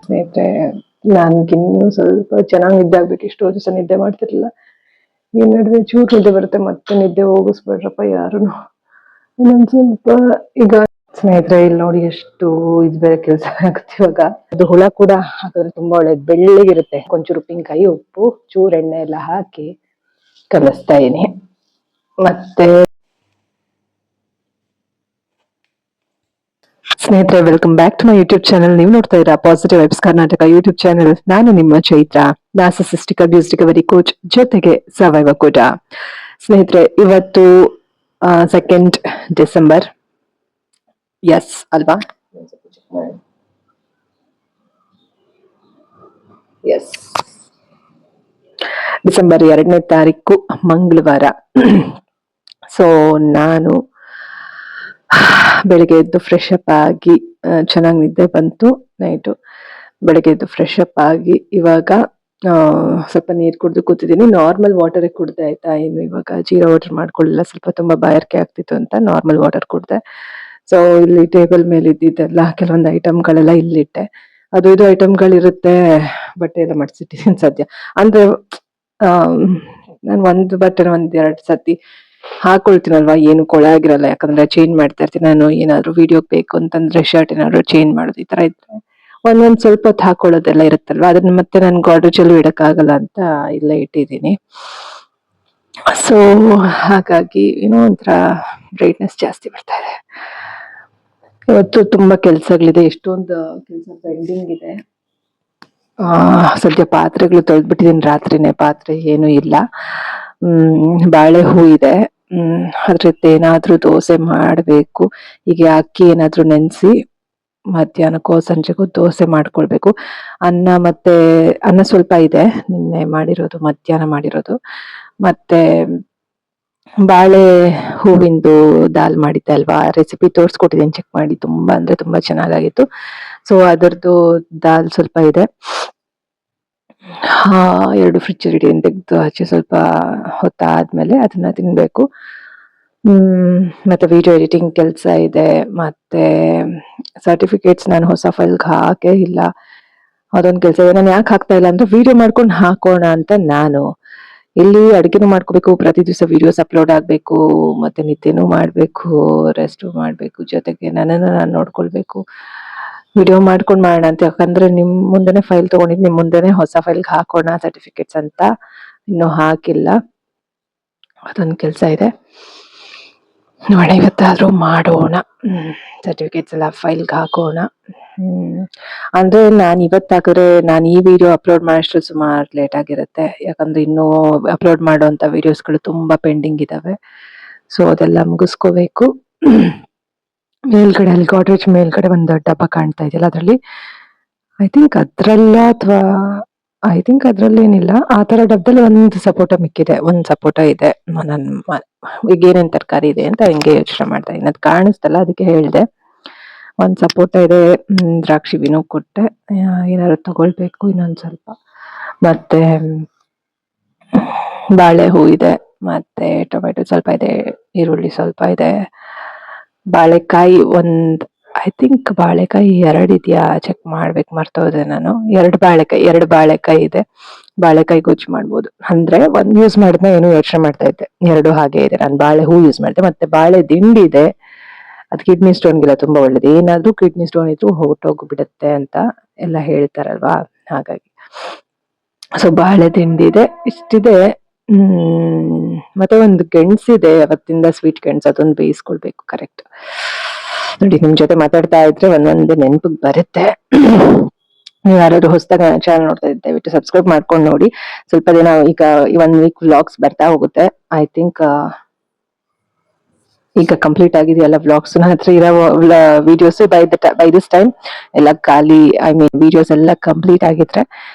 ಸ್ನೇಹಿತರೆ, ನನ್ಗಿನ್ನೂ ಸ್ವಲ್ಪ ಚೆನ್ನಾಗಿ ನಿದ್ದೆ ಆಗ್ಬೇಕು. ಇಷ್ಟೋ ದಿವಸ ನಿದ್ದೆ ಮಾಡ್ತಿರ್ಲಿಲ್ಲ. ಈ ನಡುವೆ ಚೂರು ನಿದ್ದೆ ಬರುತ್ತೆ, ಮತ್ತೆ ನಿದ್ದೆ ಹೋಗಿಸ್ಬೇಡ್ರಪ್ಪ ಯಾರುನು. ಇನ್ನೊಂದ್ ಸ್ವಲ್ಪ ಈಗ ಸ್ನೇಹಿತರೆ ಇಲ್ಲಿ ನೋಡಿ ಎಷ್ಟು ಇದು ಬೇರೆ ಕೆಲಸ ಆಗುತ್ತೆ ಇವಾಗ. ಅದು ಹುಳ ಕೂಡ ಹಾಕಿದ್ರೆ ತುಂಬಾ ಒಳ್ಳೇದು, ಬೆಳ್ಳಗಿರುತ್ತೆ. ಒಂಚೂರು ಉಪ್ಪಿನಕಾಯಿ, ಉಪ್ಪು, ಚೂರು ಎಣ್ಣೆ ಎಲ್ಲ ಹಾಕಿ ಕಲಿಸ್ತಾ ಇದೀನಿ. ಮತ್ತೆ ಸ್ನೇಹಿತರೆ, welcome back to my YouTube channel. ನೀವು ನೋಡ್ತಾ ಇದ್ದೀರಾ positive vibes Karnataka YouTube channel. ನಾನು ನಿಮ್ಮ Chaitra, narcissistic abuse recovery coach, ಜೊತೆಗೆ ಸರ್ವೈವರ್ ಕೂಡ. ಸ್ನೇಹಿತರೆ, ಇವತ್ತು 2nd ಡಿಸೆಂಬರ್. ಎಸ್ ಅಲ್ವಾ? ಎಸ್, ಡಿಸೆಂಬರ್ 2ನೇ ತಾರೀಕು ಮಂಗಳವಾರ. ಸೊ ನಾನು ಬೆಳಿಗ್ಗೆ ಎದ್ದು ಫ್ರೆಶ್ ಅಪ್ ಆಗಿ, ಚೆನ್ನಾಗಿ ನಿದ್ದೆ ಬಂತು ನೈಟು. ಬೆಳಿಗ್ಗೆ ಎದ್ದು ಫ್ರೆಶ್ ಅಪ್ ಆಗಿ ಇವಾಗ ಸ್ವಲ್ಪ ನೀರು ಕುಡಿದು ಕೂತಿದ್ದೀನಿ. ನಾರ್ಮಲ್ ವಾಟರೇ ಕುಡ್ದೆ ಆಯ್ತಾ. ಇನ್ನು ಇವಾಗ ಜೀರಾ ವಾಟರ್ ಮಾಡ್ಕೊಳ್ಳಿಲ್ಲ, ಸ್ವಲ್ಪ ತುಂಬಾ ಬಾಯಾರಿಕೆ ಆಗ್ತಿತ್ತು ಅಂತ ನಾರ್ಮಲ್ ವಾಟರ್ ಕುಡ್ದೆ. ಸೊ ಇಲ್ಲಿ ಟೇಬಲ್ ಮೇಲೆ ಇದ್ದಿದ್ದೆಲ್ಲ ಕೆಲವೊಂದು ಐಟಮ್ಗಳೆಲ್ಲ ಇಲ್ಲಿಟ್ಟೆ. ಅದು ಇದು ಐಟಮ್ಗಳಿರುತ್ತೆ, ಬಟ್ಟೆ ಎಲ್ಲ ಮಡ್ಸಿಟ್ಟಿದ್ದೀನಿ ಸದ್ಯ. ಅಂದ್ರೆ ನಾನು ಒಂದು ಬಟ್ಟೆನ 1-2 ಸತಿ ಹಾಕೊಳ್ತೀನಲ್ವಾ, ಏನು ಕೊಳೆ ಆಗಿರಲ್ಲ. ಯಾಕಂದ್ರೆ ಚೇಂಜ್ ಮಾಡ್ತಾ ಇರ್ತೀನಿ. ನಾನು ಏನಾದ್ರು ವಿಡಿಯೋ ಬೇಕು ಅಂತಂದ್ರೆ ಶರ್ಟ್ ಏನಾದ್ರು ಚೇಂಜ್ ಮಾಡೋದು ಈ ತರ ಇದ್ರೆ ಒಂದೊಂದ್ ಸ್ವಲ್ಪ ಹೊತ್ತು ಹಾಕೊಳ್ಳೋದೆಲ್ಲ ಇರುತ್ತಲ್ವಾ, ಅದನ್ನ ಮತ್ತೆ ನನ್ ಗಾಡ್ರೇಜಲ್ಲೂ ಇಡಕ್ಕಾಗಲ್ಲ ಅಂತ ಇಲ್ಲೇ ಇಟ್ಟಿದ್ದೀನಿ. ಸೊ ಹಾಗಾಗಿ ಏನೋ ಒಂಥರ ಬ್ರೈಟ್ನೆಸ್ ಜಾಸ್ತಿ ಬರ್ತಾ ಇದೆ. ಇವತ್ತು ತುಂಬಾ ಕೆಲ್ಸಗಳಿದೆ, ಎಷ್ಟೊಂದು ಕೆಲಸ ಪೆಂಡಿಂಗ್ ಇದೆ. ಸದ್ಯ ಪಾತ್ರೆಗಳು ತೊಳೆದ್ಬಿಟ್ಟಿದ್ದೀನಿ ರಾತ್ರಿನೇ, ಪಾತ್ರೆ ಏನು ಇಲ್ಲ. ಬಾಳೆ ಹೂ ಇದೆ, ಅದ್ರ ಏನಾದ್ರೂ ದೋಸೆ ಮಾಡ್ಬೇಕು. ಈಗ ಅಕ್ಕಿ ಏನಾದ್ರೂ ನೆನ್ಸಿ ಮಧ್ಯಾಹ್ನಕ್ಕೋ ಸಂಜೆಗೋ ದೋಸೆ ಮಾಡ್ಕೊಳ್ಬೇಕು. ಅನ್ನ ಸ್ವಲ್ಪ ಇದೆ, ನಿನ್ನೆ ಮಾಡಿರೋದು, ಮಧ್ಯಾಹ್ನ ಮಾಡಿರೋದು. ಮತ್ತೆ ಬಾಳೆ ಹೂವಿಂದು ದಾಲ್ ಮಾಡಿದ್ದೆ ಅಲ್ವಾ, ರೆಸಿಪಿ ತೋರ್ಸ್ಕೊಟ್ಟಿದ್ದೀನಿ, ಚೆಕ್ ಮಾಡಿ. ತುಂಬಾ ಅಂದ್ರೆ ತುಂಬಾ ಚೆನ್ನಾಗಾಗಿತ್ತು. ಸೊ ಅದರದ್ದು ದಾಲ್ ಸ್ವಲ್ಪ ಇದೆ. 2 ಫ್ರಿಡ್ಜ್ ಇಡಿ ತೆಗೆದು ಹಚ್ಚಿ ಸ್ವಲ್ಪ ಹೊತ್ತಾದ್ಮೇಲೆ ಅದನ್ನ ತಿನ್ಬೇಕು. ಮತ್ತೆ ವಿಡಿಯೋ ಎಡಿಟಿಂಗ್ ಕೆಲಸ ಇದೆ. ಮತ್ತೆ ಸರ್ಟಿಫಿಕೇಟ್ಸ್ ನಾನು ಹೊಸ ಫೈಲ್ಗೆ ಹಾಕೇ ಇಲ್ಲ, ಅದೊಂದು ಕೆಲಸ ಇದೆ. ನಾನು ಯಾಕೆ ಹಾಕ್ತಾ ಇಲ್ಲ ಅಂದ್ರೆ ವಿಡಿಯೋ ಮಾಡ್ಕೊಂಡು ಹಾಕೋಣ ಅಂತ. ನಾನು ಇಲ್ಲಿ ಅಡುಗೆನೂ ಮಾಡ್ಕೋಬೇಕು, ಪ್ರತಿ ದಿವಸ ವಿಡಿಯೋಸ್ ಅಪ್ಲೋಡ್ ಆಗ್ಬೇಕು, ಮತ್ತೆ ನಿದ್ದೆನೂ ಮಾಡ್ಬೇಕು, ರೆಸ್ಟ್ ಮಾಡ್ಬೇಕು, ಜೊತೆಗೆ ನನ್ನನ್ನು ನಾನು ನೋಡ್ಕೊಳ್ಬೇಕು. ವಿಡಿಯೋ ಮಾಡ್ಕೊಂಡು ಮಾಡೋಣ ಅಂತ, ಯಾಕಂದ್ರೆ ನಿಮ್ ಮುಂದೆನೆ ಫೈಲ್ ತಗೊಂಡಿದ್ದು, ನಿಮ್ ಮುಂದೆನೆ ಹೊಸ ಫೈಲ್ಗೆ ಹಾಕೋಣ ಸರ್ಟಿಫಿಕೇಟ್ಸ್ ಅಂತ. ಇನ್ನೂ ಹಾಕಿಲ್ಲ, ಅದೊಂದು ಕೆಲಸ ಇದೆ. ನೋಡ, ಇವತ್ತಾದ್ರೂ ಮಾಡೋಣ, ಸರ್ಟಿಫಿಕೇಟ್ಸ್ ಎಲ್ಲ ಫೈಲ್ಗೆ ಹಾಕೋಣ. ಅಂದ್ರೆ ನಾನು ಇವತ್ತು ಹಾಕಿದ್ರೆ ನಾನು ಈ ವಿಡಿಯೋ ಅಪ್ಲೋಡ್ ಮಾಡೋಷ್ಟು ಸುಮಾರು ಲೇಟ್ ಆಗಿರುತ್ತೆ. ಯಾಕಂದ್ರೆ ಇನ್ನೂ ಅಪ್ಲೋಡ್ ಮಾಡುವಂತ ವಿಡಿಯೋಸ್ಗಳು ತುಂಬಾ ಪೆಂಡಿಂಗ್ ಇದಾವೆ. ಸೊ ಅದೆಲ್ಲ ಮುಗಿಸ್ಕೋಬೇಕು. ಮೇಲ್ಗಡೆ ಅಲ್ಲಿ ಗಾಡ್ರೇಜ್ ಮೇಲ್ಗಡೆ ಒಂದು ಡಬ್ಬ ಕಾಣ್ತಾ ಇದೆಯಲ್ಲ, ಅದರಲ್ಲಿ ಐ ಥಿಂಕ್ ಅದ್ರಲ್ಲೇನಿಲ್ಲ. ಆ ತರ ಡಬ್ಬದಲ್ಲಿ ಒಂದು ಸಪೋಟ ಮಿಕ್ಕಿದೆ, ಒಂದ್ ಸಪೋಟ ಇದೆ. ಈಗ ಏನೇನ್ ತರಕಾರಿ ಇದೆ ಅಂತ ಹಿಂಗೆ ಯೋಚನೆ ಮಾಡ್ತಾ ಇದ್ದೀನಿ, ಅದು ಕಾಣಿಸ್ತಲ್ಲ ಅದಕ್ಕೆ ಹೇಳ್ದೆ. ಒಂದ್ ಸಪೋಟ ಇದೆ, ದ್ರಾಕ್ಷಿ ಬಿನೂ ಕೊಟ್ಟೆ, ಏನಾದ್ರು ತಗೊಳ್ಬೇಕು ಇನ್ನೊಂದ್ ಸ್ವಲ್ಪ. ಮತ್ತೆ ಬಾಳೆ ಹೂ ಇದೆ, ಮತ್ತೆ ಟೊಮೆಟೊ ಸ್ವಲ್ಪ ಇದೆ, ಈರುಳ್ಳಿ ಸ್ವಲ್ಪ ಇದೆ, ಬಾಳೆಕಾಯಿ ಐ ಥಿಂಕ್ ಬಾಳೆಕಾಯಿ 2 ಇದೆಯಾ, ಚೆಕ್ ಮಾಡ್ಬೇಕು, ಮರ್ತೋದೆ ನಾನು. 2 ಬಾಳೆಕಾಯಿ ಇದೆ. ಬಾಳೆಕಾಯಿ ಗೊಜ್ಜು ಮಾಡ್ಬೋದು. ಅಂದ್ರೆ ಒಂದ್ ಯೂಸ್ ಮಾಡಿದ್ನ ಏನೋ ಯೋಚನೆ ಮಾಡ್ತಾ ಇದ್ದೆ, 2 ಹಾಗೆ ಇದೆ. ನಾನು ಬಾಳೆ ಹೂ ಯೂಸ್ ಮಾಡಿದೆ, ಮತ್ತೆ ಬಾಳೆ ದಿಂಡಿ ಇದೆ. ಅದು ಕಿಡ್ನಿ ಸ್ಟೋನ್ಗೆಲ್ಲ ತುಂಬಾ ಒಳ್ಳೇದು. ಏನಾದ್ರೂ ಕಿಡ್ನಿ ಸ್ಟೋನ್ ಇದ್ರು ಹೊರಟೋಗ್ಬಿಡುತ್ತೆ ಅಂತ ಎಲ್ಲ ಹೇಳ್ತಾರಲ್ವಾ, ಹಾಗಾಗಿ. ಸೊ ಬಾಳೆ ದಿಂಡಿ ಇದೆ, ಇಷ್ಟಿದೆ. ಮತ್ತೆ ಒಂದು ಗೆಣಸಿದೆ, ಅವತ್ತಿಂದ ಸ್ವೀಟ್ ಗೆಣಸು, ಅದೊಂದು ಬೇಯಿಸ್ಕೊಳ್ಬೇಕು. ಕರೆಕ್ಟ್ ನೋಡಿ, ನಿಮ್ ಜೊತೆ ಮಾತಾಡ್ತಾ ಇದ್ರೆ ಒಂದೊಂದು ನೆನಪಿಗೆ ಬರುತ್ತೆ. ನೀವು ಯಾರಾದ್ರು ಹೊಸದಾಗಿ ಚಾನಲ್ ನೋಡ್ತಾ ಇದ್ದೆ, ದಯವಿಟ್ಟು ಸಬ್ಸ್ಕ್ರೈಬ್ ಮಾಡ್ಕೊಂಡು ನೋಡಿ. ಸ್ವಲ್ಪ ದಿನ ಈಗ 1 ವೀಕ್ ವ್ಲಾಗ್ಸ್ ಬರ್ತಾ ಹೋಗುತ್ತೆ. ಐ ಥಿಂಕ್ ಈಗ ಕಂಪ್ಲೀಟ್ ಆಗಿದೆಯಲ್ಲ ವ್ಲಾಗ್ಸ್. ನನ್ನ ಹತ್ರ ಇರೋ ವಿಡಿಯೋಸ್ ಬೈ ದಿಸ್ ಟೈಮ್ ಎಲ್ಲ ಖಾಲಿ, ಐ ಮೀನ್ ವಿಡಿಯೋಸ್ ಎಲ್ಲ ಕಂಪ್ಲೀಟ್ ಆಗಿದ್ರೆ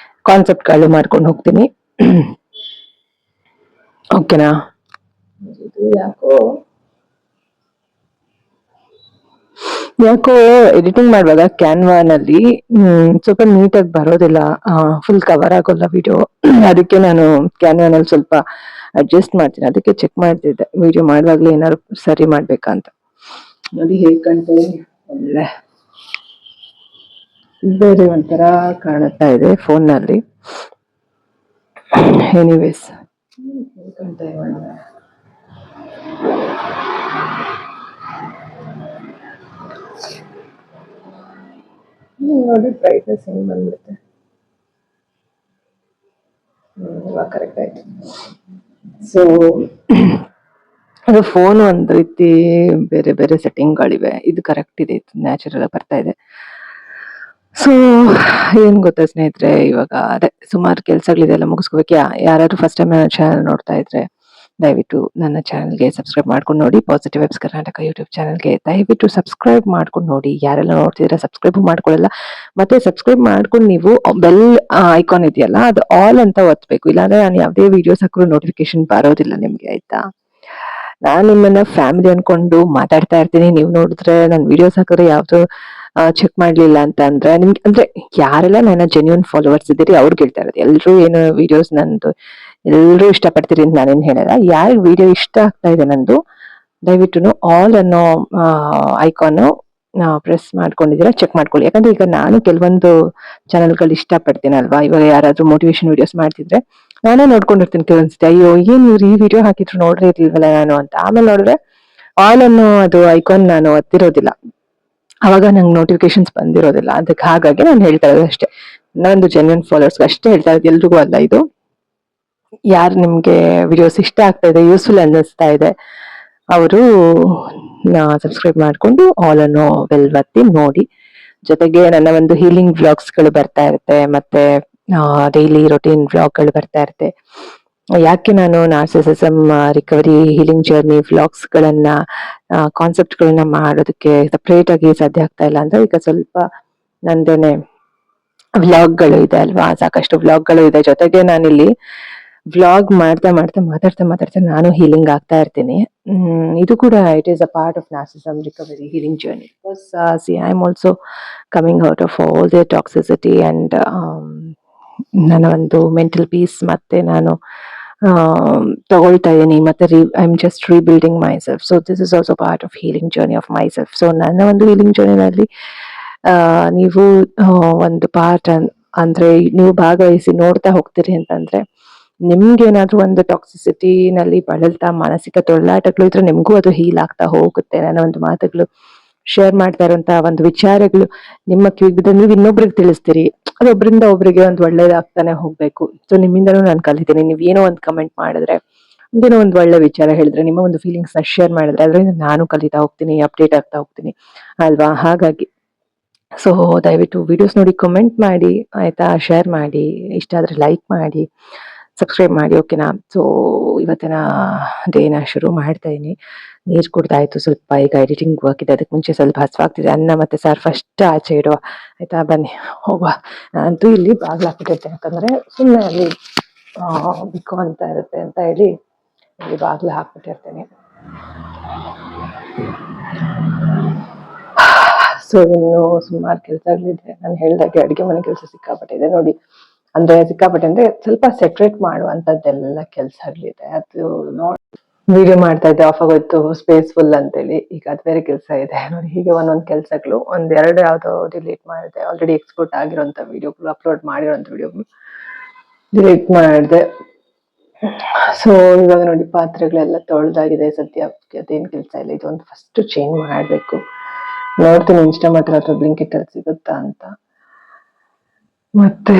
ಕಾನ್ಸೆಪ್ಟ್ ಗಳು ಮಾಡ್ಕೊಂಡು ಹೋಗ್ತೀನಿ. ಓಕೆನಾ? ಯಾಕೋ ಎಡಿಟಿಂಗ್ ಮಾಡುವಾಗ ಕ್ಯಾನ್ವಾನಲ್ಲಿ ಸ್ವಲ್ಪ ನೀಟಾಗಿ ಬರೋದಿಲ್ಲ, ಫುಲ್ ಕವರ್ ಆಗೋಲ್ಲ ವಿಡಿಯೋ. ಅದಕ್ಕೆ ನಾನು ಕ್ಯಾನ್ವಾನಲ್ಲಿ ಸ್ವಲ್ಪ ಅಡ್ಜಸ್ಟ್ ಮಾಡ್ತೀನಿ. ಅದಕ್ಕೆ ಚೆಕ್ ಮಾಡ್ತಿದ್ದೆ ವಿಡಿಯೋ ಮಾಡುವಾಗ್ಲೇ ಏನಾದ್ರು ಸರಿ ಮಾಡ್ಬೇಕಾ ಅಂತ. ನೋಡಿ ಹೇಗೆ ಕಾಣ್ತಾ ಇದೆ, ಒಳ್ಳೆ ಬೇರೆ ಒಂಥರ ಕಾಣುತ್ತಾ ಇದೆ ಫೋನ್ನಲ್ಲಿ. ಎನಿವೇಸ್ ನೋಡಿ ಬ್ರೈಟ್ನೆಸ್ ಹೆಂಗ್ ಬಂದ್ಬಿಡುತ್ತೆ. ಇವಾಗ ಕರೆಕ್ಟ್ ಆಯ್ತು. ಸೊ ಅದು ಫೋನ್ ಒಂದು ರೀತಿ ಬೇರೆ ಬೇರೆ ಸೆಟ್ಟಿಂಗ್ಗಳಿವೆ. ಇದು ಕರೆಕ್ಟ್ ಇದೆ, ಇದು ನ್ಯಾಚುರಲ್ ಆಗಿ ಬರ್ತಾ ಇದೆ. ಸೊ ಏನ್ ಗೊತ್ತಾ ಸ್ನೇಹಿತರೆ, ಇವಾಗ ಅದೇ ಸುಮಾರು ಕೆಲ್ಸಗಳಿದೆಲ್ಲ ಮುಗಿಸ್ಕೋಬೇಕು. ಯಾರಾದ್ರೂ ಫಸ್ಟ್ ಟೈಮ್ ನನ್ನ ಚಾನಲ್ ನೋಡ್ತಾ ಇದ್ರೆ ದಯವಿಟ್ಟು ನನ್ನ ಚಾನಲ್ಗೆ ಸಬ್ಸ್ಕ್ರೈಬ್ ಮಾಡ್ಕೊಂಡು ನೋಡಿ. ಪಾಸಿಟಿವ್ ವೈಬ್ಸ್ ಕರ್ನಾಟಕ ಯೂಟ್ಯೂಬ್ ಚಾನಲ್ಗೆ ದಯವಿಟ್ಟು ಸಬ್ಸ್ಕ್ರೈಬ್ ಮಾಡ್ಕೊಂಡು ನೋಡಿ. ಯಾರೆಲ್ಲ ನೋಡ್ತಿದ್ರೆ ಸಬ್ಸ್ಕ್ರೈಬ್ ಮಾಡ್ಕೊಳ್ಳಲ್ಲ, ಮತ್ತೆ ಸಬ್ಸ್ಕ್ರೈಬ್ ಮಾಡ್ಕೊಂಡು ನೀವು ಬೆಲ್ ಐಕಾನ್ ಇದೆಯಲ್ಲ ಅದು ಆಲ್ ಅಂತ ಒತ್ತಬೇಕು. ಇಲ್ಲಾಂದ್ರೆ ನಾನು ಯಾವುದೇ ವಿಡಿಯೋಸ್ ಹಾಕಿದ್ರು ನೋಟಿಫಿಕೇಶನ್ ಬರೋದಿಲ್ಲ ನಿಮ್ಗೆ, ಆಯ್ತಾ? ನಾನ್ ನಿಮ್ಮನ್ನ ಫ್ಯಾಮಿಲಿ ಅನ್ಕೊಂಡು ಮಾತಾಡ್ತಾ ಇರ್ತೀನಿ. ನೀವು ನೋಡಿದ್ರೆ ನನ್ ವಿಡಿಯೋಸ್ ಹಾಕಿದ್ರೆ ಯಾವ್ದು ಚೆಕ್ ಮಾಡ್ಲಿಲ್ಲ ಅಂತ ಅಂದ್ರೆ ನಿಮ್ಗೆ, ಅಂದ್ರೆ ಯಾರೆಲ್ಲ ನನ್ನ ಜೆನ್ಯೂನ್ ಫಾಲೋವರ್ಸ್ ಇದ್ದೀರಿ ಅವ್ರಿಗೆ ಹೇಳ್ತಾ ಇರೋದು. ಎಲ್ರು ಏನು ವಿಡಿಯೋಸ್ ನಂದು ಎಲ್ರು ಇಷ್ಟಪಡ್ತೀರಿ ಅಂತ ನಾನೇನ್ ಹೇಳಲ್ಲ. ಯಾರಿಗೆ ವಿಡಿಯೋ ಇಷ್ಟ ಆಗ್ತಾ ಇದೆ ನಂದು ದಯವಿಟ್ಟು ಆಲ್ ಅನ್ನೋ ಐಕಾನ್ ಪ್ರೆಸ್ ಮಾಡ್ಕೊಂಡಿದ್ದೀರಾ ಚೆಕ್ ಮಾಡ್ಕೊಳ್ಳಿ. ಯಾಕಂದ್ರೆ ಈಗ ನಾನು ಕೆಲವೊಂದು ಚಾನೆಲ್ಗಳು ಇಷ್ಟಪಡ್ತೀನಲ್ವಾ. ಇವಾಗ ಯಾರಾದ್ರೂ ಮೋಟಿವೇಶನ್ ವಿಡಿಯೋಸ್ ಮಾಡ್ತಿದ್ರೆ ನಾನೇ ನೋಡ್ಕೊಂಡಿರ್ತೀನಿ ಕೆಲವೊಂದ್ಸತಿ, ಅಯ್ಯೋ ಏನ್ ಇವ್ರು ಈ ವಿಡಿಯೋ ಹಾಕಿದ್ರು ನೋಡ್ರಿ ಇರ್ಲಿಲ್ವಲ್ಲ ನಾನು ಅಂತ. ಆಮೇಲೆ ನೋಡಿದ್ರೆ ಆಲ್ ಅನ್ನೋ ಅದು ಐಕಾನ್ ನಾನು ಒತ್ತಿರೋದಿಲ್ಲ, ಅವಾಗ ನಂಗೆ ನೋಟಿಫಿಕೇಶನ್ಸ್ ಬಂದಿರೋದಿಲ್ಲ. ಅದಕ್ಕೆ ಹಾಗಾಗಿ ನಾನು ಹೇಳ್ತಾ ಇರೋದು ಅಷ್ಟೇ. ನಂದು ಜೆನ್ಯೂನ್ ಫಾಲೋವರ್ಸ್ ಅಷ್ಟೇ ಹೇಳ್ತಾ ಇರೋದು, ಎಲ್ರಿಗೂ ಅಲ್ಲ ಇದು. ಯಾರು ನಿಮ್ಗೆ ವಿಡಿಯೋಸ್ ಇಷ್ಟ ಆಗ್ತಾ ಇದೆ, ಯೂಸ್ಫುಲ್ ಅನ್ನಿಸ್ತಾ ಇದೆ ಅವರು ಸಬ್ಸ್ಕ್ರೈಬ್ ಮಾಡ್ಕೊಂಡು ಆಲ್ ಅನ್ನೋ ಬೆಲ್ ಒತ್ತಿ ನೋಡಿ. ಜೊತೆಗೆ ನನ್ನ ಒಂದು ಹೀಲಿಂಗ್ ವ್ಲಾಗ್ಸ್ ಗಳು ಬರ್ತಾ ಇರುತ್ತೆ, ಮತ್ತೆ ಡೈಲಿ ರೊಟೀನ್ ವ್ಲಾಗ್ ಗಳು ಬರ್ತಾ ಇರುತ್ತೆ. ಯಾಕೆ ನಾನು ನಾರ್ಸಿಸಿಸಮ್ ರಿಕವರಿ ಹೀಲಿಂಗ್ ಜರ್ನಿ ವ್ಲಾಗ್ಸ್ ಗಳನ್ನ ಕಾನ್ಸೆಪ್ಟ್ ಗಳನ್ನ ಮಾಡೋದಕ್ಕೆ ಸಪರೇಟ್ ಆಗಿ ಸಾಧ್ಯ ಆಗ್ತಾ ಇಲ್ಲ ಅಂದ್ರೆ, ಈಗ ಸ್ವಲ್ಪ ನಂದೇನೆ ವ್ಲಾಗ್ಗಳು ಇದೆ ಅಲ್ವಾ, ಸಾಕಷ್ಟು ವ್ಲಾಗ್ಗಳು ಇದೆ. ಜೊತೆಗೆ ನಾನಿಲ್ಲಿ ವ್ಲಾಗ್ ಮಾಡ್ತಾ ಮಾತಾಡ್ತಾ ನಾನು ಹೀಲಿಂಗ್ ಆಗ್ತಾ ಇರ್ತೀನಿ. ಇದು ಕೂಡ it is a part of narcissism recovery healing journey. Because see I am also coming out of all the toxicity and ನನ್ನ ಒಂದು ಮೆಂಟಲ್ ಪೀಸ್ ಮತ್ತೆ ನಾನು ತಗೊಳ್ತಾ ಇದ್ದೀನಿ. ಮತ್ತೆ I am just rebuilding myself. So this is also part of healing journey of myself. So ನನ್ನ ಒಂದು healing ಜರ್ನಿನಲ್ಲಿ ನೀವು ಒಂದು ಪಾರ್ಟ್ ಅಂದ್ರೆ ನೀವು ಭಾಗವಹಿಸಿ ನೋಡ್ತಾ ಹೋಗ್ತೀರಿ ಅಂತಂದ್ರೆ, ನಿಮ್ಗೆ ಏನಾದ್ರೂ ಒಂದು ಟಾಕ್ಸಿಸಿಟಿ ನಲ್ಲಿ ಬಳಲ್ತಾ ಮಾನಸಿಕ ತೊಳಲಾಟಗಳು ಇದ್ರೆ ನಿಮ್ಗೂ ಅದು ಹೀಲ್ ಆಗ್ತಾ ಹೋಗುತ್ತೆ. ನನ್ನ ಒಂದು ಮಾತುಗಳು ಶೇರ್ ಮಾಡ್ತಾ ಇರುವಂತಹ ಒಂದು ವಿಚಾರಗಳು ನಿಮ್ಮ ಕಿವಿಗೆ ಬಿದ್ದರೆ ನೀವು ಇನ್ನೊಬ್ರಿಗೆ ತಿಳಿಸ್ತೀರಿ. ಅದೊಬ್ಬರಿಂದ ಒಬ್ರಿಗೆ ಒಂದು ಒಳ್ಳೇದಾಗ್ತಾನೆ ಹೋಗ್ಬೇಕು. ಸೊ ನಿಮ್ಮಿಂದನೂ ನಾನು ಕಲಿತೀನಿ. ನೀವ್ ಏನೋ ಒಂದು ಕಮೆಂಟ್ ಮಾಡಿದ್ರೆ, ಒಂದೇನೋ ಒಂದು ಒಳ್ಳೆ ವಿಚಾರ ಹೇಳಿದ್ರೆ, ನಿಮ್ಮ ಒಂದು ಫೀಲಿಂಗ್ಸ್ ನ ಶೇರ್ ಮಾಡಿದ್ರೆ ಅದರಿಂದ ನಾನು ಕಲಿತಾ ಹೋಗ್ತೀನಿ, ಅಪ್ಡೇಟ್ ಆಗ್ತಾ ಹೋಗ್ತೀನಿ ಅಲ್ವಾ. ಹಾಗಾಗಿ ಸೊ ದಯವಿಟ್ಟು ವಿಡಿಯೋಸ್ ನೋಡಿ ಕಮೆಂಟ್ ಮಾಡಿ, ಆಯ್ತಾ? ಶೇರ್ ಮಾಡಿ, ಇಷ್ಟ ಆದ್ರೆ ಲೈಕ್ ಮಾಡಿ, ಸಬ್ಸ್ಕ್ರೈಬ್ ಮಾಡಿ, ಓಕೆನಾ? ಸೊ ಇವತ್ತಿನ ಡೇನ ಶುರು ಮಾಡ್ತಾ ಇದೀನಿ. ನೀರ್ ಕುಡ್ದಾಯ್ತು, ಸ್ವಲ್ಪ ಈಗ ಎಡಿಟಿಂಗ್ ವರ್ಕ್ ಇದೆ. ಅದಕ್ಕೆ ಮುಂಚೆ ಸ್ವಲ್ಪ ಹಸ್ವಾಗ್ತಿದೆ. ಅನ್ನ ಮತ್ತೆ ಸಾರ್ ಫಸ್ಟ್ ಆಚೆ ಇಡುವ, ಆಯ್ತಾ? ಬನ್ನಿ ಹೋಗುವ. ನಾನಂತೂ ಇಲ್ಲಿ ಬಾಗ್ಲು ಹಾಕ್ಬಿಟ್ಟಿರ್ತೇನೆ, ಯಾಕಂದ್ರೆ ಸುಮ್ಮನೆ ಅಲ್ಲಿ ಬಿಕೋ ಅಂತ ಇರುತ್ತೆ ಅಂತ ಹೇಳಿ ಇಲ್ಲಿ ಬಾಗ್ಲು ಹಾಕ್ಬಿಟ್ಟಿರ್ತೇನೆ. ಸೊ ಇನ್ನು ಸುಮಾರು ಕೆಲಸಗಳಿದೆ. ನಾನು ಹೇಳ್ದಾಗೆ ಅಡುಗೆ ಮನೆ ಕೆಲಸ ಸಿಕ್ಕಾಪಟ್ಟೆ ಇದೆ ನೋಡಿ. ಅಂದ್ರೆ ಸಿಕ್ಕಾಪಟ್ಟೆ ಅಂದ್ರೆ ಸ್ವಲ್ಪ ಸೆಟ್ರೇಟ್ ಮಾಡುವಂತದ್ದೆಲ್ಲ ಕೆಲಸಗಳಿದೆ. ಅದು ನೋಡಿ ವಿಡಿಯೋ ಮಾಡ್ತಾ ಇದ್ದೆ, ಆಫ್ ಆಗೋಯ್ತು, ಸ್ಪೇಸ್ ಫುಲ್ ಅಂತೇಳಿ. ಈಗ ಅದು ಬೇರೆ ಕೆಲಸ ಇದೆ ನೋಡಿ. ಹೀಗೆ ಒಂದೊಂದು ಕೆಲಸಗಳು, ಒಂದೆರಡು ಯಾವ್ದೋ ಡಿಲೀಟ್ ಮಾಡಿದೆ. ಆಲ್ರೆಡಿ ಎಕ್ಸ್ಪೋರ್ಟ್ ಆಗಿರೋಂಥ ವಿಡಿಯೋಗಳು, ಅಪ್ಲೋಡ್ ಮಾಡಿರೋಂಥ ವಿಡಿಯೋಗಳು ಡಿಲೀಟ್ ಮಾಡಿದೆ. ಸೊ ಇವಾಗ ನೋಡಿ ಪಾತ್ರೆಗಳೆಲ್ಲ ತೊಳೆದಾಗಿದೆ. ಸದ್ಯ ಅದೇನ್ ಕೆಲಸ ಇಲ್ಲ. ಇದೊಂದು ಫಸ್ಟ್ ಚೇಂಜ್ ಮಾಡ್ಬೇಕು. ನೋಡ್ತೀನಿ ಇನ್ಸ್ಟಾಮಾರ್ಟ್ ಅಥವಾ ಬ್ಲಿಂಕಿಟ್ ಅಲ್ಲಿ ಸಿಗುತ್ತಾ ಅಂತ. ಮತ್ತೆ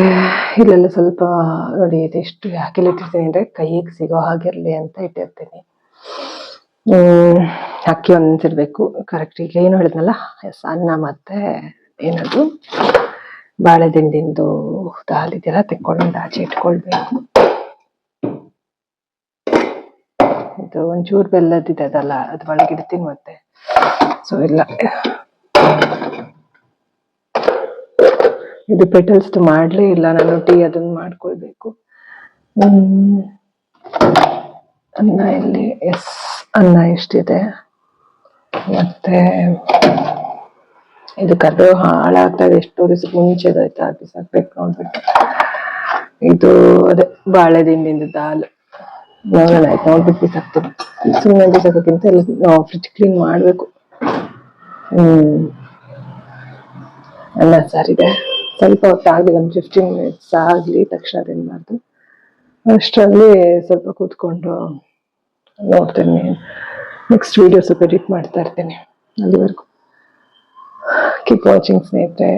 ಇಲ್ಲೆಲ್ಲ ಸ್ವಲ್ಪ ನೋಡಿ, ಇದೆಷ್ಟು ಯಾಕೆ ಇಟ್ಟಿರ್ತೀನಿ ಅಂದ್ರೆ ಕೈಗೆ ಸಿಗೋ ಹಾಗಿರ್ಲಿ ಅಂತ ಇಟ್ಟಿರ್ತೀನಿ. ಅಕ್ಕಿ ಒಂದ್ ನೆನ್ಸಿರ್ಬೇಕು ಕರೆಕ್ಟ್. ಈಗ ಏನು ಹೇಳಿದ್ನಲ್ಲ, ಎಸ್, ಅನ್ನ ಮತ್ತೆ ಏನದು ಬಾಳೆ ದಿಂಡಿಂದು ದಾಲ್ ಇದೆಲ್ಲ ತೆಕ್ಕೊಂಡು ಆಚೆ ಇಟ್ಕೊಳ್ಬೇಕು. ಇದು ಒಂಚೂರು ಬೆಲ್ಲದಿದೆ ಅದಲ್ಲ, ಅದ್ ಒಳಗಿಡ್ತೀನಿ ಮತ್ತೆ. ಸೊ ಇಲ್ಲ, ಇದು ಪೆಟಲ್ಸ್ ಮಾಡ್ಲೇ ಇಲ್ಲ ನಾನು. ಟೀ ಅದನ್ನ ಮಾಡ್ಕೊಳ್ಬೇಕು. ಅನ್ನ ಇಲ್ಲಿ, ಎಸ್, ಅನ್ನ ಎಷ್ಟಿದೆ. ಮತ್ತೆ ಇದು ಕರ್ಬೇವು ಹಾಳಾಗ್ತಾ ಇದೆ. ಎಷ್ಟೋ ದಿವಸಕ್ಕೆ ಮುಂಚೆದಾಯ್ತಾ, ಬಿಸಾಕ್ಬೇಕು ನೋಡ್ಬಿಟ್ಟು. ಇದು ಅದೇ ಬಾಳೆ ದಿಂಡಿಂದ ದಾಲ್, ನೋಡೋಣ ಆಯ್ತು, ನೋಡ್ಬಿಟ್ಟು ಬಿಸಾಕ್ತೀನಿ. ಸುಮ್ಮನೆ ಬಿಸಾಕೋಕ್ಕಿಂತ ಎಲ್ಲ ಫ್ರಿಜ್ ಕ್ಲೀನ್ ಮಾಡ್ಬೇಕು. ಅನ್ನ ಸಾರಿದೆ. ಸ್ವಲ್ಪ ಹೊತ್ತಾಗಲಿ, ಒಂದು 15 ಮಿನಿಟ್ಸ್ ಆಗಲಿ, ತಕ್ಷಣ ತಿನ್ಬಾರ್ದು. ಅಷ್ಟರಲ್ಲಿ ಸ್ವಲ್ಪ ಕೂತ್ಕೊಂಡು ನೋಡ್ತೀನಿ, ನೆಕ್ಸ್ಟ್ ವಿಡಿಯೋ ಸ್ವಲ್ಪ ಎಡಿಟ್ ಮಾಡ್ತಾ ಇರ್ತೀನಿ. ಅಲ್ಲಿವರೆಗೂ ಕೀಪ್ ವಾಚಿಂಗ್ ಸ್ನೇಹಿತರೆ.